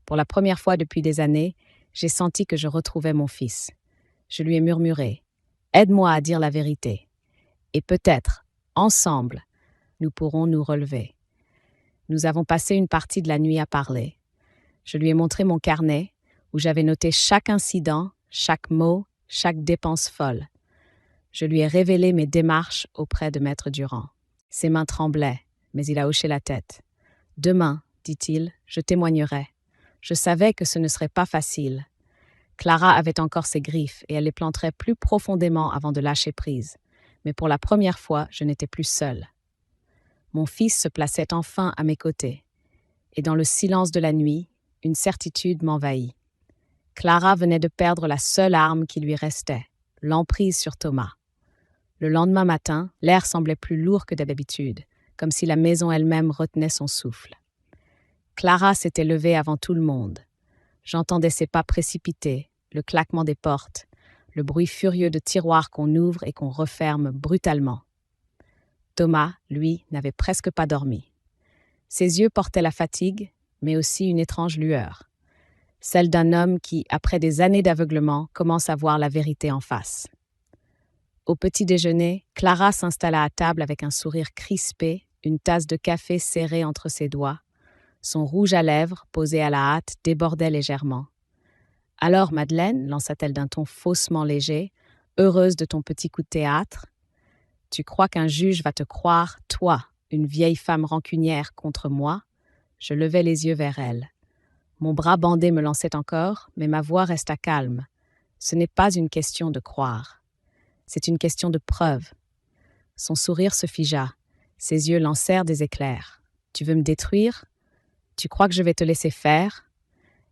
Pour la première fois depuis des années, j'ai senti que je retrouvais mon fils. Je lui ai murmuré « Aide-moi à dire la vérité. Et peut-être, ensemble, nous pourrons nous relever. » Nous avons passé une partie de la nuit à parler. Je lui ai montré mon carnet, où j'avais noté chaque incident, chaque mot, chaque dépense folle. Je lui ai révélé mes démarches auprès de Maître Durand. Ses mains tremblaient, mais il a hoché la tête. « Demain, dit-il, je témoignerai. Je savais que ce ne serait pas facile. » Clara avait encore ses griffes et elle les planterait plus profondément avant de lâcher prise. Mais pour la première fois, je n'étais plus seule. Mon fils se plaçait enfin à mes côtés. Et dans le silence de la nuit, une certitude m'envahit. Clara venait de perdre la seule arme qui lui restait, l'emprise sur Thomas. Le lendemain matin, l'air semblait plus lourd que d'habitude, comme si la maison elle-même retenait son souffle. Clara s'était levée avant tout le monde. J'entendais ses pas précipités, le claquement des portes, le bruit furieux de tiroirs qu'on ouvre et qu'on referme brutalement. Thomas, lui, n'avait presque pas dormi. Ses yeux portaient la fatigue, mais aussi une étrange lueur, celle d'un homme qui, après des années d'aveuglement, commence à voir la vérité en face. Au petit déjeuner, Clara s'installa à table avec un sourire crispé, une tasse de café serrée entre ses doigts. Son rouge à lèvres, posé à la hâte, débordait légèrement. « Alors, Madeleine, lança-t-elle d'un ton faussement léger, heureuse de ton petit coup de théâtre, tu crois qu'un juge va te croire, toi, une vieille femme rancunière contre moi ?» Je levai les yeux vers elle. Mon bras bandé me lançait encore, mais ma voix resta calme. Ce n'est pas une question de croire. C'est une question de preuve. Son sourire se figea. Ses yeux lancèrent des éclairs. « Tu veux me détruire ? Tu crois que je vais te laisser faire ?»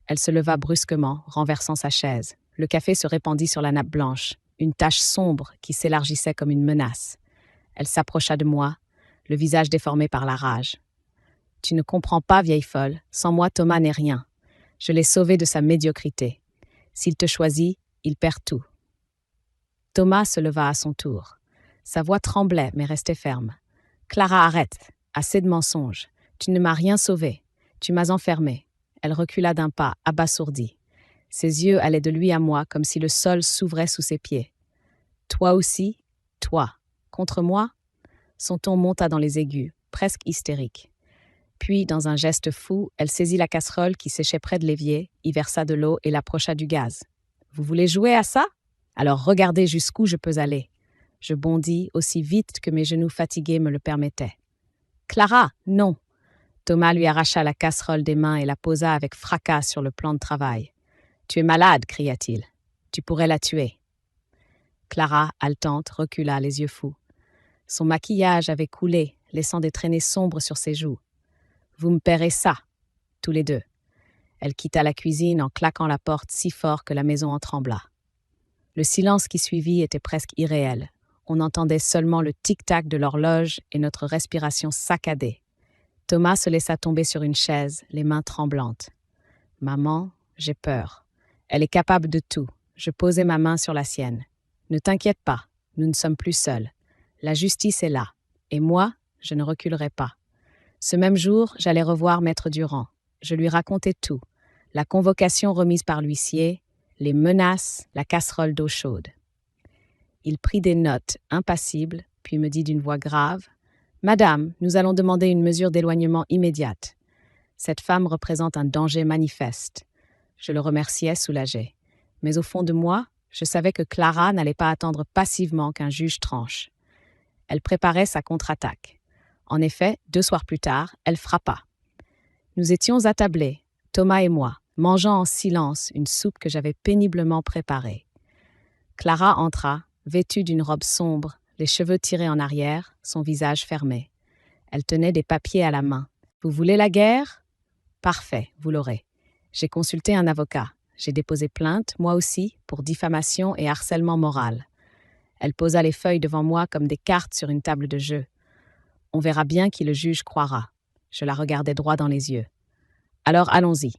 Elle se leva brusquement, renversant sa chaise. Le café se répandit sur la nappe blanche, une tache sombre qui s'élargissait comme une menace. Elle s'approcha de moi, le visage déformé par la rage. « Tu ne comprends pas, vieille folle. Sans moi, Thomas n'est rien. Je l'ai sauvé de sa médiocrité. S'il te choisit, il perd tout. » Thomas se leva à son tour. Sa voix tremblait, mais restait ferme. « Clara, arrête. Assez de mensonges. Tu ne m'as rien sauvé. Tu m'as enfermée. » Elle recula d'un pas, abasourdie. Ses yeux allaient de lui à moi, comme si le sol s'ouvrait sous ses pieds. « Toi aussi, toi. Contre moi ?» Son ton monta dans les aigus, presque hystérique. Puis, dans un geste fou, elle saisit la casserole qui séchait près de l'évier, y versa de l'eau et l'approcha du gaz. « Vous voulez jouer à ça ? Alors regardez jusqu'où je peux aller. » Je bondis aussi vite que mes genoux fatigués me le permettaient. « Clara, non !» Thomas lui arracha la casserole des mains et la posa avec fracas sur le plan de travail. « Tu es malade, cria-t-il. Tu pourrais la tuer. » Clara, haletante, recula, les yeux fous. Son maquillage avait coulé, laissant des traînées sombres sur ses joues. « Vous me paierez ça. » tous les deux. Elle quitta la cuisine en claquant la porte si fort que la maison en trembla. Le silence qui suivit était presque irréel. On entendait seulement le tic-tac de l'horloge et notre respiration saccadée. Thomas se laissa tomber sur une chaise, les mains tremblantes. « Maman, j'ai peur. Elle est capable de tout. » Je posai ma main sur la sienne. « Ne t'inquiète pas, nous ne sommes plus seuls. La justice est là. Et moi, je ne reculerai pas. » Ce même jour, j'allais revoir Maître Durand. Je lui racontai tout. La convocation remise par l'huissier, les menaces, la casserole d'eau chaude. Il prit des notes, impassible, puis me dit d'une voix grave « Madame, nous allons demander une mesure d'éloignement immédiate. Cette femme représente un danger manifeste. » Je le remerciai, soulagé. Mais au fond de moi, je savais que Clara n'allait pas attendre passivement qu'un juge tranche. Elle préparait sa contre-attaque. En effet, 2 soirs plus tard, elle frappa. Nous étions attablés, Thomas et moi, mangeant en silence une soupe que j'avais péniblement préparée. Clara entra, vêtue d'une robe sombre, les cheveux tirés en arrière, son visage fermé. Elle tenait des papiers à la main. « Vous voulez la guerre ? Parfait, vous l'aurez. J'ai consulté un avocat. J'ai déposé plainte, moi aussi, pour diffamation et harcèlement moral. » Elle posa les feuilles devant moi comme des cartes sur une table de jeu. « On verra bien qui le juge croira. » Je la regardais droit dans les yeux. « Alors allons-y. »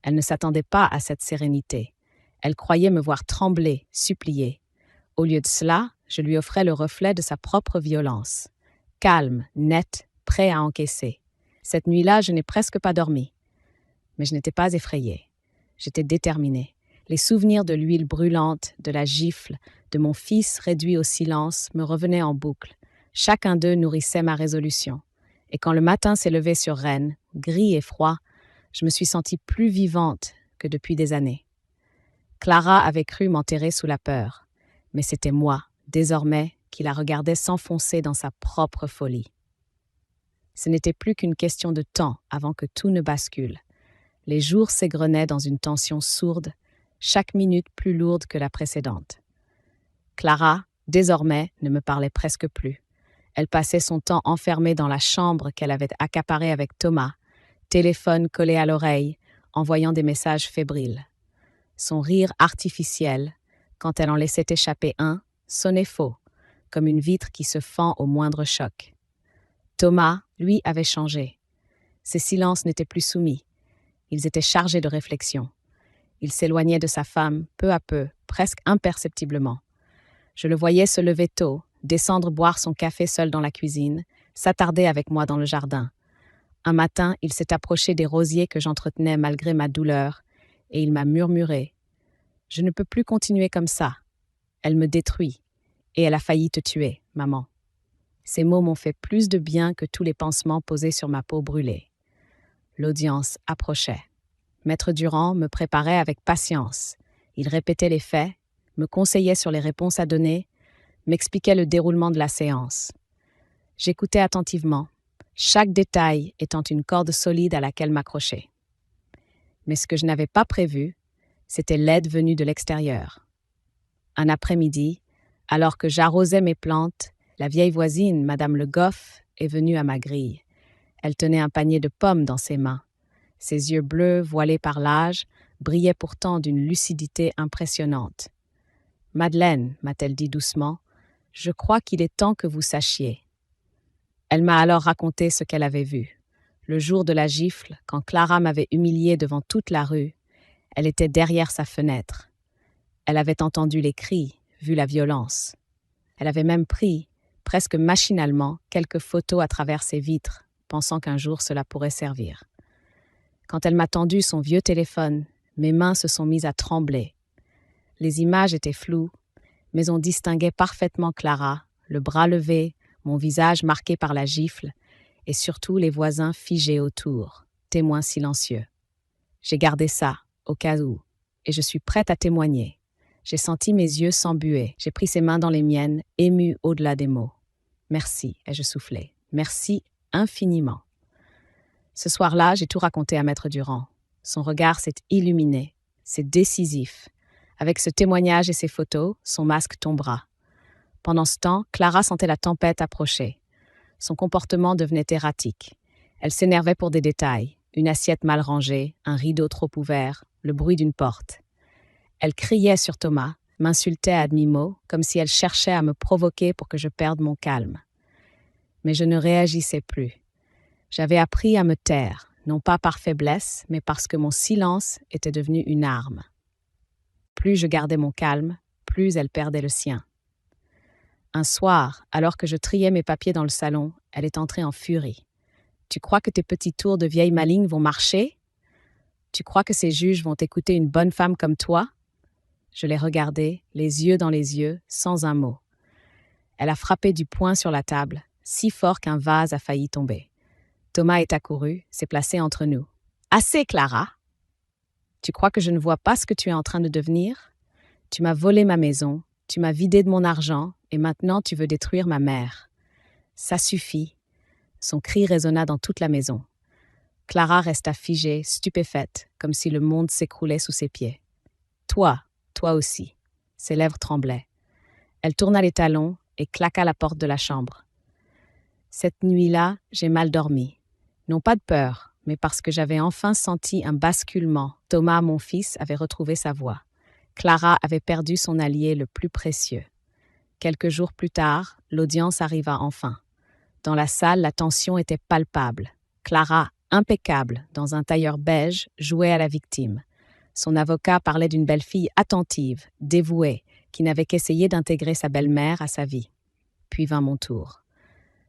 Elle ne s'attendait pas à cette sérénité. Elle croyait me voir trembler, supplier. Au lieu de cela, je lui offrais le reflet de sa propre violence. Calme, net, prêt à encaisser. Cette nuit-là, je n'ai presque pas dormi. Mais je n'étais pas effrayée. J'étais déterminée. Les souvenirs de l'huile brûlante, de la gifle, de mon fils réduit au silence me revenaient en boucle. Chacun d'eux nourrissait ma résolution. Et quand le matin s'est levé sur Rennes, gris et froid, je me suis sentie plus vivante que depuis des années. Clara avait cru m'enterrer sous la peur, mais c'était moi, désormais, qui la regardais s'enfoncer dans sa propre folie. Ce n'était plus qu'une question de temps avant que tout ne bascule. Les jours s'égrenaient dans une tension sourde, chaque minute plus lourde que la précédente. Clara, désormais, ne me parlait presque plus. Elle passait son temps enfermée dans la chambre qu'elle avait accaparée avec Thomas, téléphone collé à l'oreille, envoyant des messages fébriles. Son rire artificiel, quand elle en laissait échapper un, sonnait faux, comme une vitre qui se fend au moindre choc. Thomas, lui, avait changé. Ses silences n'étaient plus soumis. Ils étaient chargés de réflexion. Il s'éloignait de sa femme, peu à peu, presque imperceptiblement. Je le voyais se lever tôt, descendre boire son café seul dans la cuisine, s'attarder avec moi dans le jardin. Un matin, il s'est approché des rosiers que j'entretenais malgré ma douleur, et il m'a murmuré « Je ne peux plus continuer comme ça. Elle me détruit, et elle a failli te tuer, maman. » Ces mots m'ont fait plus de bien que tous les pansements posés sur ma peau brûlée. L'audience approchait. Maître Durand me préparait avec patience. Il répétait les faits, me conseillait sur les réponses à donner, m'expliquait le déroulement de la séance. J'écoutais attentivement, chaque détail étant une corde solide à laquelle m'accrocher. Mais ce que je n'avais pas prévu, c'était l'aide venue de l'extérieur. Un après-midi, alors que j'arrosais mes plantes, la vieille voisine, Madame Le Goff, est venue à ma grille. Elle tenait un panier de pommes dans ses mains. Ses yeux bleus, voilés par l'âge, brillaient pourtant d'une lucidité impressionnante. « Madeleine, m'a-t-elle dit doucement, je crois qu'il est temps que vous sachiez. » Elle m'a alors raconté ce qu'elle avait vu. Le jour de la gifle, quand Clara m'avait humiliée devant toute la rue, elle était derrière sa fenêtre. Elle avait entendu les cris, vu la violence. Elle avait même pris, presque machinalement, quelques photos à travers ses vitres, pensant qu'un jour cela pourrait servir. Quand elle m'a tendu son vieux téléphone, mes mains se sont mises à trembler. Les images étaient floues, mais on distinguait parfaitement Clara, le bras levé, mon visage marqué par la gifle, et surtout les voisins figés autour, témoins silencieux. J'ai gardé ça, au cas où, et je suis prête à témoigner. J'ai senti mes yeux s'embuer, j'ai pris ses mains dans les miennes, émue au-delà des mots. Merci, ai-je soufflé. Merci infiniment. Ce soir-là, j'ai tout raconté à Maître Durand. Son regard s'est illuminé, c'est décisif. Avec ce témoignage et ces photos, son masque tombera. Pendant ce temps, Clara sentait la tempête approcher. Son comportement devenait erratique. Elle s'énervait pour des détails. Une assiette mal rangée, un rideau trop ouvert, le bruit d'une porte. Elle criait sur Thomas, m'insultait à demi-mot, comme si elle cherchait à me provoquer pour que je perde mon calme. Mais je ne réagissais plus. J'avais appris à me taire, non pas par faiblesse, mais parce que mon silence était devenu une arme. Plus je gardais mon calme, plus elle perdait le sien. Un soir, alors que je triais mes papiers dans le salon, elle est entrée en furie. « Tu crois que tes petits tours de vieille maligne vont marcher? Tu crois que ces juges vont écouter une bonne femme comme toi ?» Je l'ai regardée, les yeux dans les yeux, sans un mot. Elle a frappé du poing sur la table, si fort qu'un vase a failli tomber. Thomas est accouru, s'est placé entre nous. « Assez, Clara! Tu crois que je ne vois pas ce que tu es en train de devenir? Tu m'as volé ma maison, tu m'as vidé de mon argent, et maintenant tu veux détruire ma mère. Ça suffit. » Son cri résonna dans toute la maison. Clara resta figée, stupéfaite, comme si le monde s'écroulait sous ses pieds. « Toi aussi. » Ses lèvres tremblaient. Elle tourna les talons et claqua la porte de la chambre. Cette nuit-là, j'ai mal dormi. Non pas de peur, mais parce que j'avais enfin senti un basculement. Thomas, mon fils, avait retrouvé sa voix. Clara avait perdu son allié le plus précieux. Quelques jours plus tard, l'audience arriva enfin. Dans la salle, la tension était palpable. Clara, impeccable, dans un tailleur beige, jouait à la victime. Son avocat parlait d'une belle-fille attentive, dévouée, qui n'avait qu'essayé d'intégrer sa belle-mère à sa vie. Puis vint mon tour.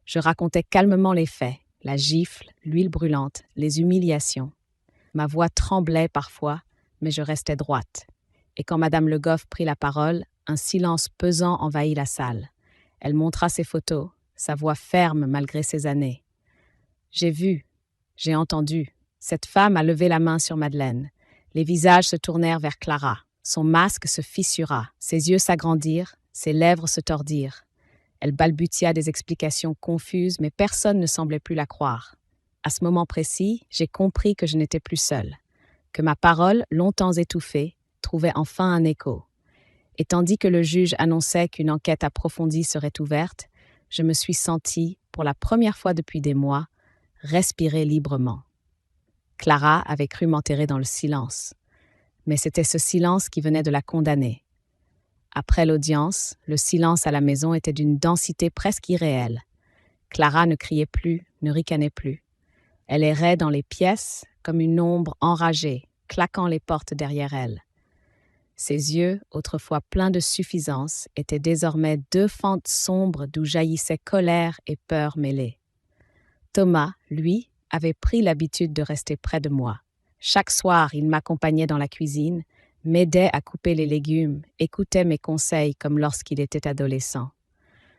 Je racontais calmement les faits, la gifle, l'huile brûlante, les humiliations. Ma voix tremblait parfois, mais je restais droite. Et quand Madame Le Goff prit la parole, un silence pesant envahit la salle. Elle montra ses photos, sa voix ferme malgré ses années. J'ai vu, j'ai entendu. Cette femme a levé la main sur Madeleine. Les visages se tournèrent vers Clara. Son masque se fissura, ses yeux s'agrandirent, ses lèvres se tordirent. Elle balbutia des explications confuses, mais personne ne semblait plus la croire. À ce moment précis, j'ai compris que je n'étais plus seule, que ma parole, longtemps étouffée, trouvait enfin un écho. Et tandis que le juge annonçait qu'une enquête approfondie serait ouverte, je me suis sentie, pour la première fois depuis des mois, respirer librement. Clara avait cru m'enterrer dans le silence, mais c'était ce silence qui venait de la condamner. Après l'audience, le silence à la maison était d'une densité presque irréelle. Clara ne criait plus, ne ricanait plus. Elle errait dans les pièces comme une ombre enragée, claquant les portes derrière elle. Ses yeux, autrefois pleins de suffisance, étaient désormais deux fentes sombres d'où jaillissaient colère et peur mêlées. Thomas, lui, avait pris l'habitude de rester près de moi. Chaque soir, il m'accompagnait dans la cuisine, m'aidait à couper les légumes, écoutait mes conseils comme lorsqu'il était adolescent.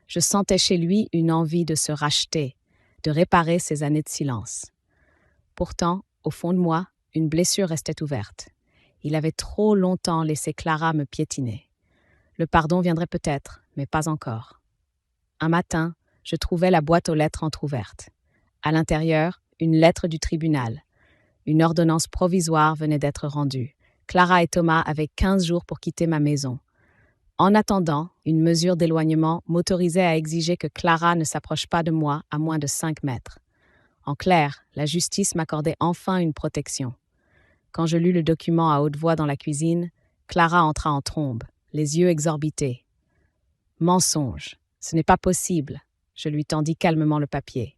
Je sentais chez lui une envie de se racheter, de réparer ses années de silence. Pourtant, au fond de moi, une blessure restait ouverte. Il avait trop longtemps laissé Clara me piétiner. Le pardon viendrait peut-être, mais pas encore. Un matin, je trouvais la boîte aux lettres entr'ouverte. À l'intérieur, une lettre du tribunal. Une ordonnance provisoire venait d'être rendue. Clara et Thomas avaient 15 jours pour quitter ma maison. En attendant, une mesure d'éloignement m'autorisait à exiger que Clara ne s'approche pas de moi à moins de 5 mètres. En clair, la justice m'accordait enfin une protection. Quand je lus le document à haute voix dans la cuisine, Clara entra en trombe, les yeux exorbités. « Mensonge, ce n'est pas possible !» Je lui tendis calmement le papier.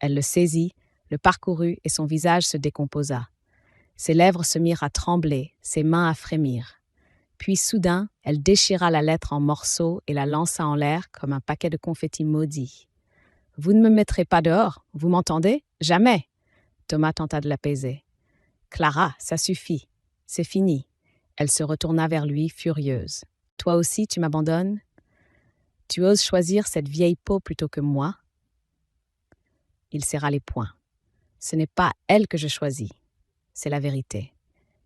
Elle le saisit, le parcourut et son visage se décomposa. Ses lèvres se mirent à trembler, ses mains à frémir. Puis soudain, elle déchira la lettre en morceaux et la lança en l'air comme un paquet de confettis maudits. « Vous ne me mettrez pas dehors, vous m'entendez? Jamais !» Thomas tenta de l'apaiser. « Clara, ça suffit. C'est fini. » Elle se retourna vers lui, furieuse. « Toi aussi, tu m'abandonnes? Tu oses choisir cette vieille peau plutôt que moi? » Il serra les poings. « Ce n'est pas elle que je choisis. C'est la vérité. »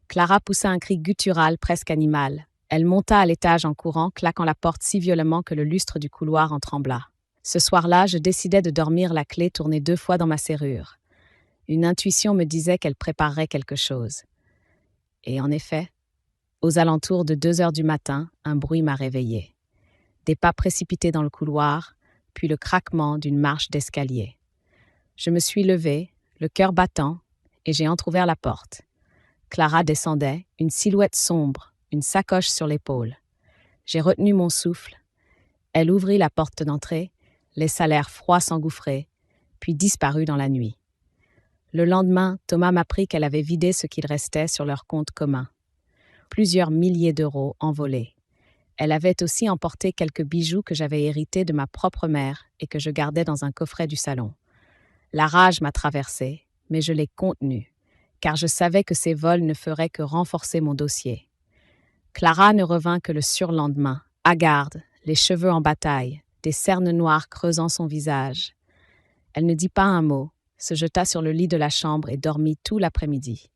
Clara poussa un cri guttural, presque animal. Elle monta à l'étage en courant, claquant la porte si violemment que le lustre du couloir en trembla. Ce soir-là, je décidai de dormir la clé tournée 2 fois dans ma serrure. Une intuition me disait qu'elle préparerait quelque chose. Et en effet, aux alentours de 2 heures du matin, un bruit m'a réveillée. Des pas précipités dans le couloir, puis le craquement d'une marche d'escalier. Je me suis levée, le cœur battant, et j'ai entrouvert la porte. Clara descendait, une silhouette sombre, une sacoche sur l'épaule. J'ai retenu mon souffle. Elle ouvrit la porte d'entrée, laissa l'air froid s'engouffrer, puis disparut dans la nuit. Le lendemain, Thomas m'apprit qu'elle avait vidé ce qu'il restait sur leur compte commun. Plusieurs milliers d'euros envolés. Elle avait aussi emporté quelques bijoux que j'avais hérités de ma propre mère et que je gardais dans un coffret du salon. La rage m'a traversée, mais je l'ai contenue, car je savais que ces vols ne feraient que renforcer mon dossier. Clara ne revint que le surlendemain, hagarde, les cheveux en bataille, des cernes noires creusant son visage. Elle ne dit pas un mot, se jeta sur le lit de la chambre et dormit tout l'après-midi.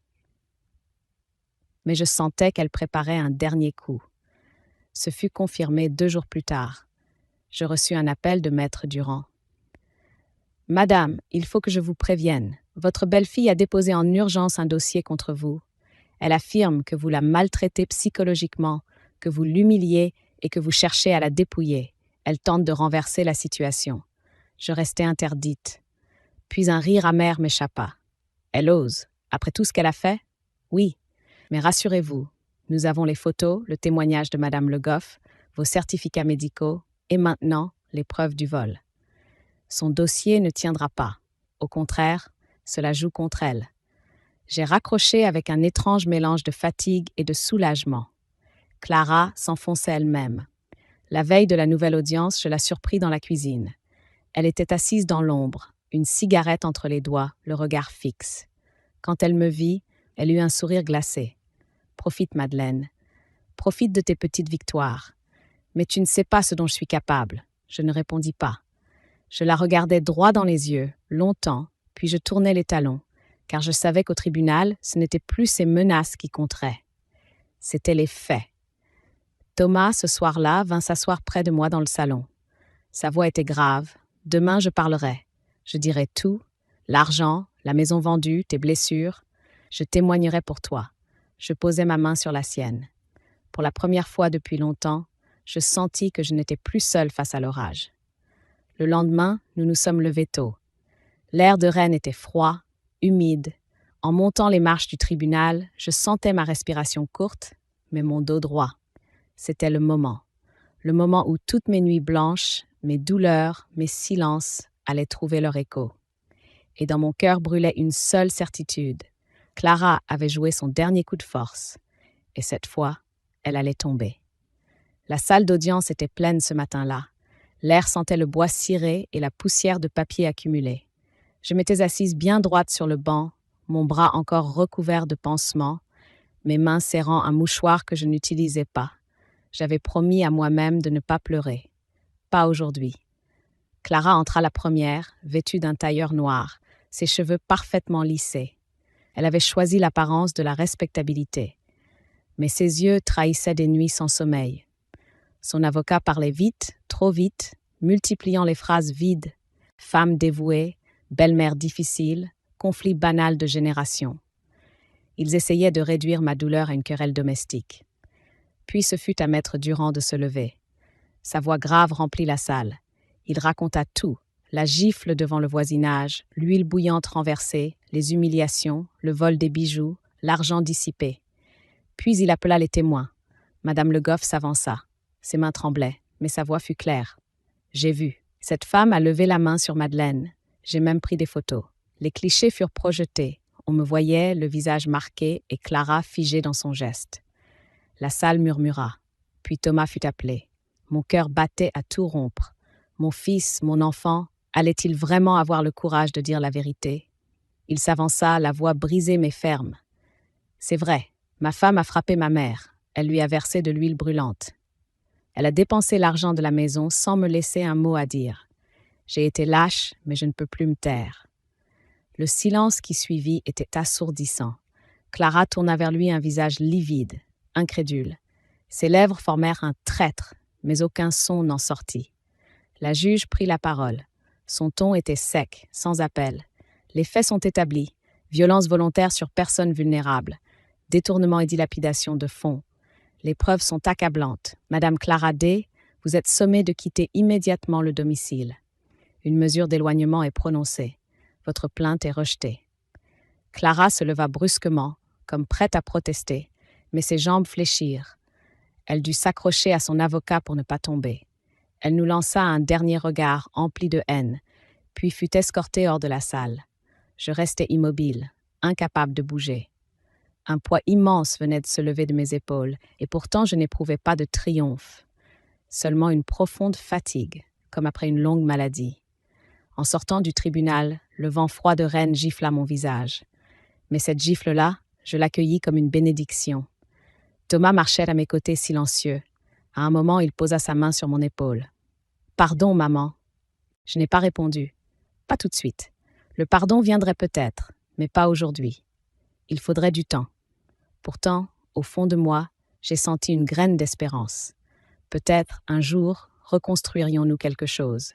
Mais je sentais qu'elle préparait un dernier coup. Ce fut confirmé 2 jours plus tard. Je reçus un appel de maître Durand. « Madame, il faut que je vous prévienne. Votre belle-fille a déposé en urgence un dossier contre vous. Elle affirme que vous la maltraitez psychologiquement, que vous l'humiliez et que vous cherchez à la dépouiller. Elle tente de renverser la situation. » Je restai interdite. Puis un rire amer m'échappa. « Elle ose. Après tout ce qu'elle a fait? Oui. Mais rassurez-vous, nous avons les photos, le témoignage de Madame Le Goff, vos certificats médicaux et maintenant les preuves du vol. Son dossier ne tiendra pas. Au contraire, cela joue contre elle. » J'ai raccroché avec un étrange mélange de fatigue et de soulagement. Clara s'enfonçait elle-même. La veille de la nouvelle audience, je la surpris dans la cuisine. Elle était assise dans l'ombre, une cigarette entre les doigts, le regard fixe. Quand elle me vit, elle eut un sourire glacé. « Profite, Madeleine. Profite de tes petites victoires. Mais tu ne sais pas ce dont je suis capable. » Je ne répondis pas. Je la regardais droit dans les yeux, longtemps, puis je tournai les talons, car je savais qu'au tribunal, ce n'étaient plus ces menaces qui compteraient. C'étaient les faits. Thomas, ce soir-là, vint s'asseoir près de moi dans le salon. Sa voix était grave. « Demain, je parlerai. Je dirai tout. L'argent, la maison vendue, tes blessures. Je témoignerai pour toi. » Je posai ma main sur la sienne. Pour la première fois depuis longtemps, je sentis que je n'étais plus seule face à l'orage. Le lendemain, nous nous sommes levés tôt. L'air de Rennes était froid, humide. En montant les marches du tribunal, je sentais ma respiration courte, mais mon dos droit. C'était le moment où toutes mes nuits blanches, mes douleurs, mes silences allaient trouver leur écho. Et dans mon cœur brûlait une seule certitude. Clara avait joué son dernier coup de force, et cette fois, elle allait tomber. La salle d'audience était pleine ce matin-là. L'air sentait le bois ciré et la poussière de papier accumulée. Je m'étais assise bien droite sur le banc, mon bras encore recouvert de pansements, mes mains serrant un mouchoir que je n'utilisais pas. J'avais promis à moi-même de ne pas pleurer. Pas aujourd'hui. Clara entra la première, vêtue d'un tailleur noir, ses cheveux parfaitement lissés. Elle avait choisi l'apparence de la respectabilité. Mais ses yeux trahissaient des nuits sans sommeil. Son avocat parlait vite, trop vite, multipliant les phrases vides. Femme dévouée, belle-mère difficile, conflit banal de génération. Ils essayaient de réduire ma douleur à une querelle domestique. Puis ce fut à maître Durand de se lever. Sa voix grave remplit la salle. Il raconta tout, la gifle devant le voisinage, l'huile bouillante renversée, les humiliations, le vol des bijoux, l'argent dissipé. Puis il appela les témoins. Madame Le Goff s'avança. Ses mains tremblaient, mais sa voix fut claire. « J'ai vu. Cette femme a levé la main sur Madeleine. J'ai même pris des photos. Les clichés furent projetés. On me voyait, le visage marqué et Clara figée dans son geste. La salle murmura. Puis Thomas fut appelé. Mon cœur battait à tout rompre. Mon fils, mon enfant, allait-il vraiment avoir le courage de dire la vérité? Il s'avança, la voix brisée mais ferme. C'est vrai, ma femme a frappé ma mère. Elle lui a versé de l'huile brûlante. Elle a dépensé l'argent de la maison sans me laisser un mot à dire. J'ai été lâche, mais je ne peux plus me taire. Le silence qui suivit était assourdissant. Clara tourna vers lui un visage livide, incrédule. Ses lèvres formèrent un traître, mais aucun son n'en sortit. La juge prit la parole. Son ton était sec, sans appel. Les faits sont établis. Violence volontaire sur personne vulnérable. Détournement et dilapidation de fonds. Les preuves sont accablantes. Madame Clara D., vous êtes sommée de quitter immédiatement le domicile. Une mesure d'éloignement est prononcée. Votre plainte est rejetée. Clara se leva brusquement, comme prête à protester, mais ses jambes fléchirent. Elle dut s'accrocher à son avocat pour ne pas tomber. Elle nous lança un dernier regard empli de haine, puis fut escortée hors de la salle. Je restais immobile, incapable de bouger. Un poids immense venait de se lever de mes épaules, et pourtant je n'éprouvais pas de triomphe. Seulement une profonde fatigue, comme après une longue maladie. En sortant du tribunal, le vent froid de Rennes gifla mon visage. Mais cette gifle-là, je l'accueillis comme une bénédiction. Thomas marchait à mes côtés silencieux. À un moment, il posa sa main sur mon épaule. « Pardon, maman. » Je n'ai pas répondu. Pas tout de suite. Le pardon viendrait peut-être, mais pas aujourd'hui. Il faudrait du temps. Pourtant, au fond de moi, j'ai senti une graine d'espérance. Peut-être, un jour, reconstruirions-nous quelque chose.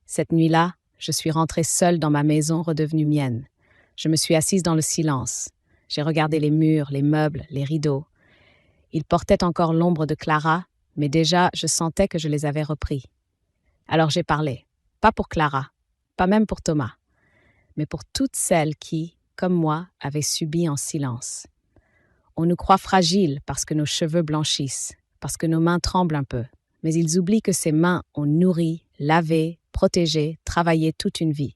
Cette nuit-là, je suis rentrée seule dans ma maison redevenue mienne. Je me suis assise dans le silence. J'ai regardé les murs, les meubles, les rideaux. Ils portaient encore l'ombre de Clara, mais déjà je sentais que je les avais repris. Alors j'ai parlé, pas pour Clara, pas même pour Thomas, mais pour toutes celles qui, comme moi, avaient subi en silence. On nous croit fragiles parce que nos cheveux blanchissent, parce que nos mains tremblent un peu, mais ils oublient que ces mains ont nourri, lavé, protégé, travaillé toute une vie.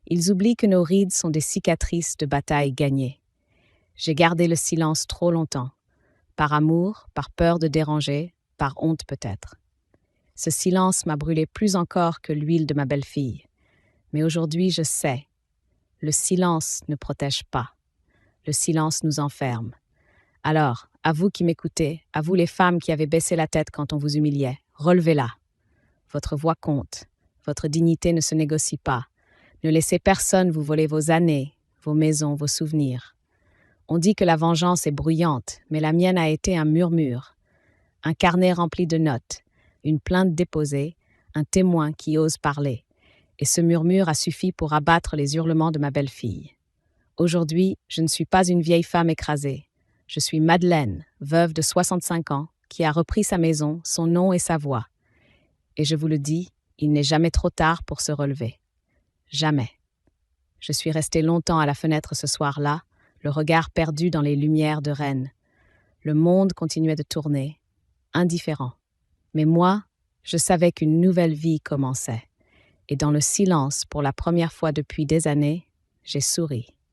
Ils oublient que nos rides sont des cicatrices de batailles gagnées. J'ai gardé le silence trop longtemps, par amour, par peur de déranger, par honte peut-être. Ce silence m'a brûlé plus encore que l'huile de ma belle-fille. Mais aujourd'hui, je sais, le silence ne protège pas. Le silence nous enferme. Alors, à vous qui m'écoutez, à vous les femmes qui avez baissé la tête quand on vous humiliait, relevez-la. Votre voix compte. Votre dignité ne se négocie pas. Ne laissez personne vous voler vos années, vos maisons, vos souvenirs. On dit que la vengeance est bruyante, mais la mienne a été un murmure. Un carnet rempli de notes, une plainte déposée, un témoin qui ose parler. Et ce murmure a suffi pour abattre les hurlements de ma belle-fille. Aujourd'hui, je ne suis pas une vieille femme écrasée. Je suis Madeleine, veuve de 65 ans, qui a repris sa maison, son nom et sa voix. Et je vous le dis, il n'est jamais trop tard pour se relever. Jamais. Je suis restée longtemps à la fenêtre ce soir-là, le regard perdu dans les lumières de Rennes. Le monde continuait de tourner, indifférent. Mais moi, je savais qu'une nouvelle vie commençait. Et dans le silence, pour la première fois depuis des années, j'ai souri.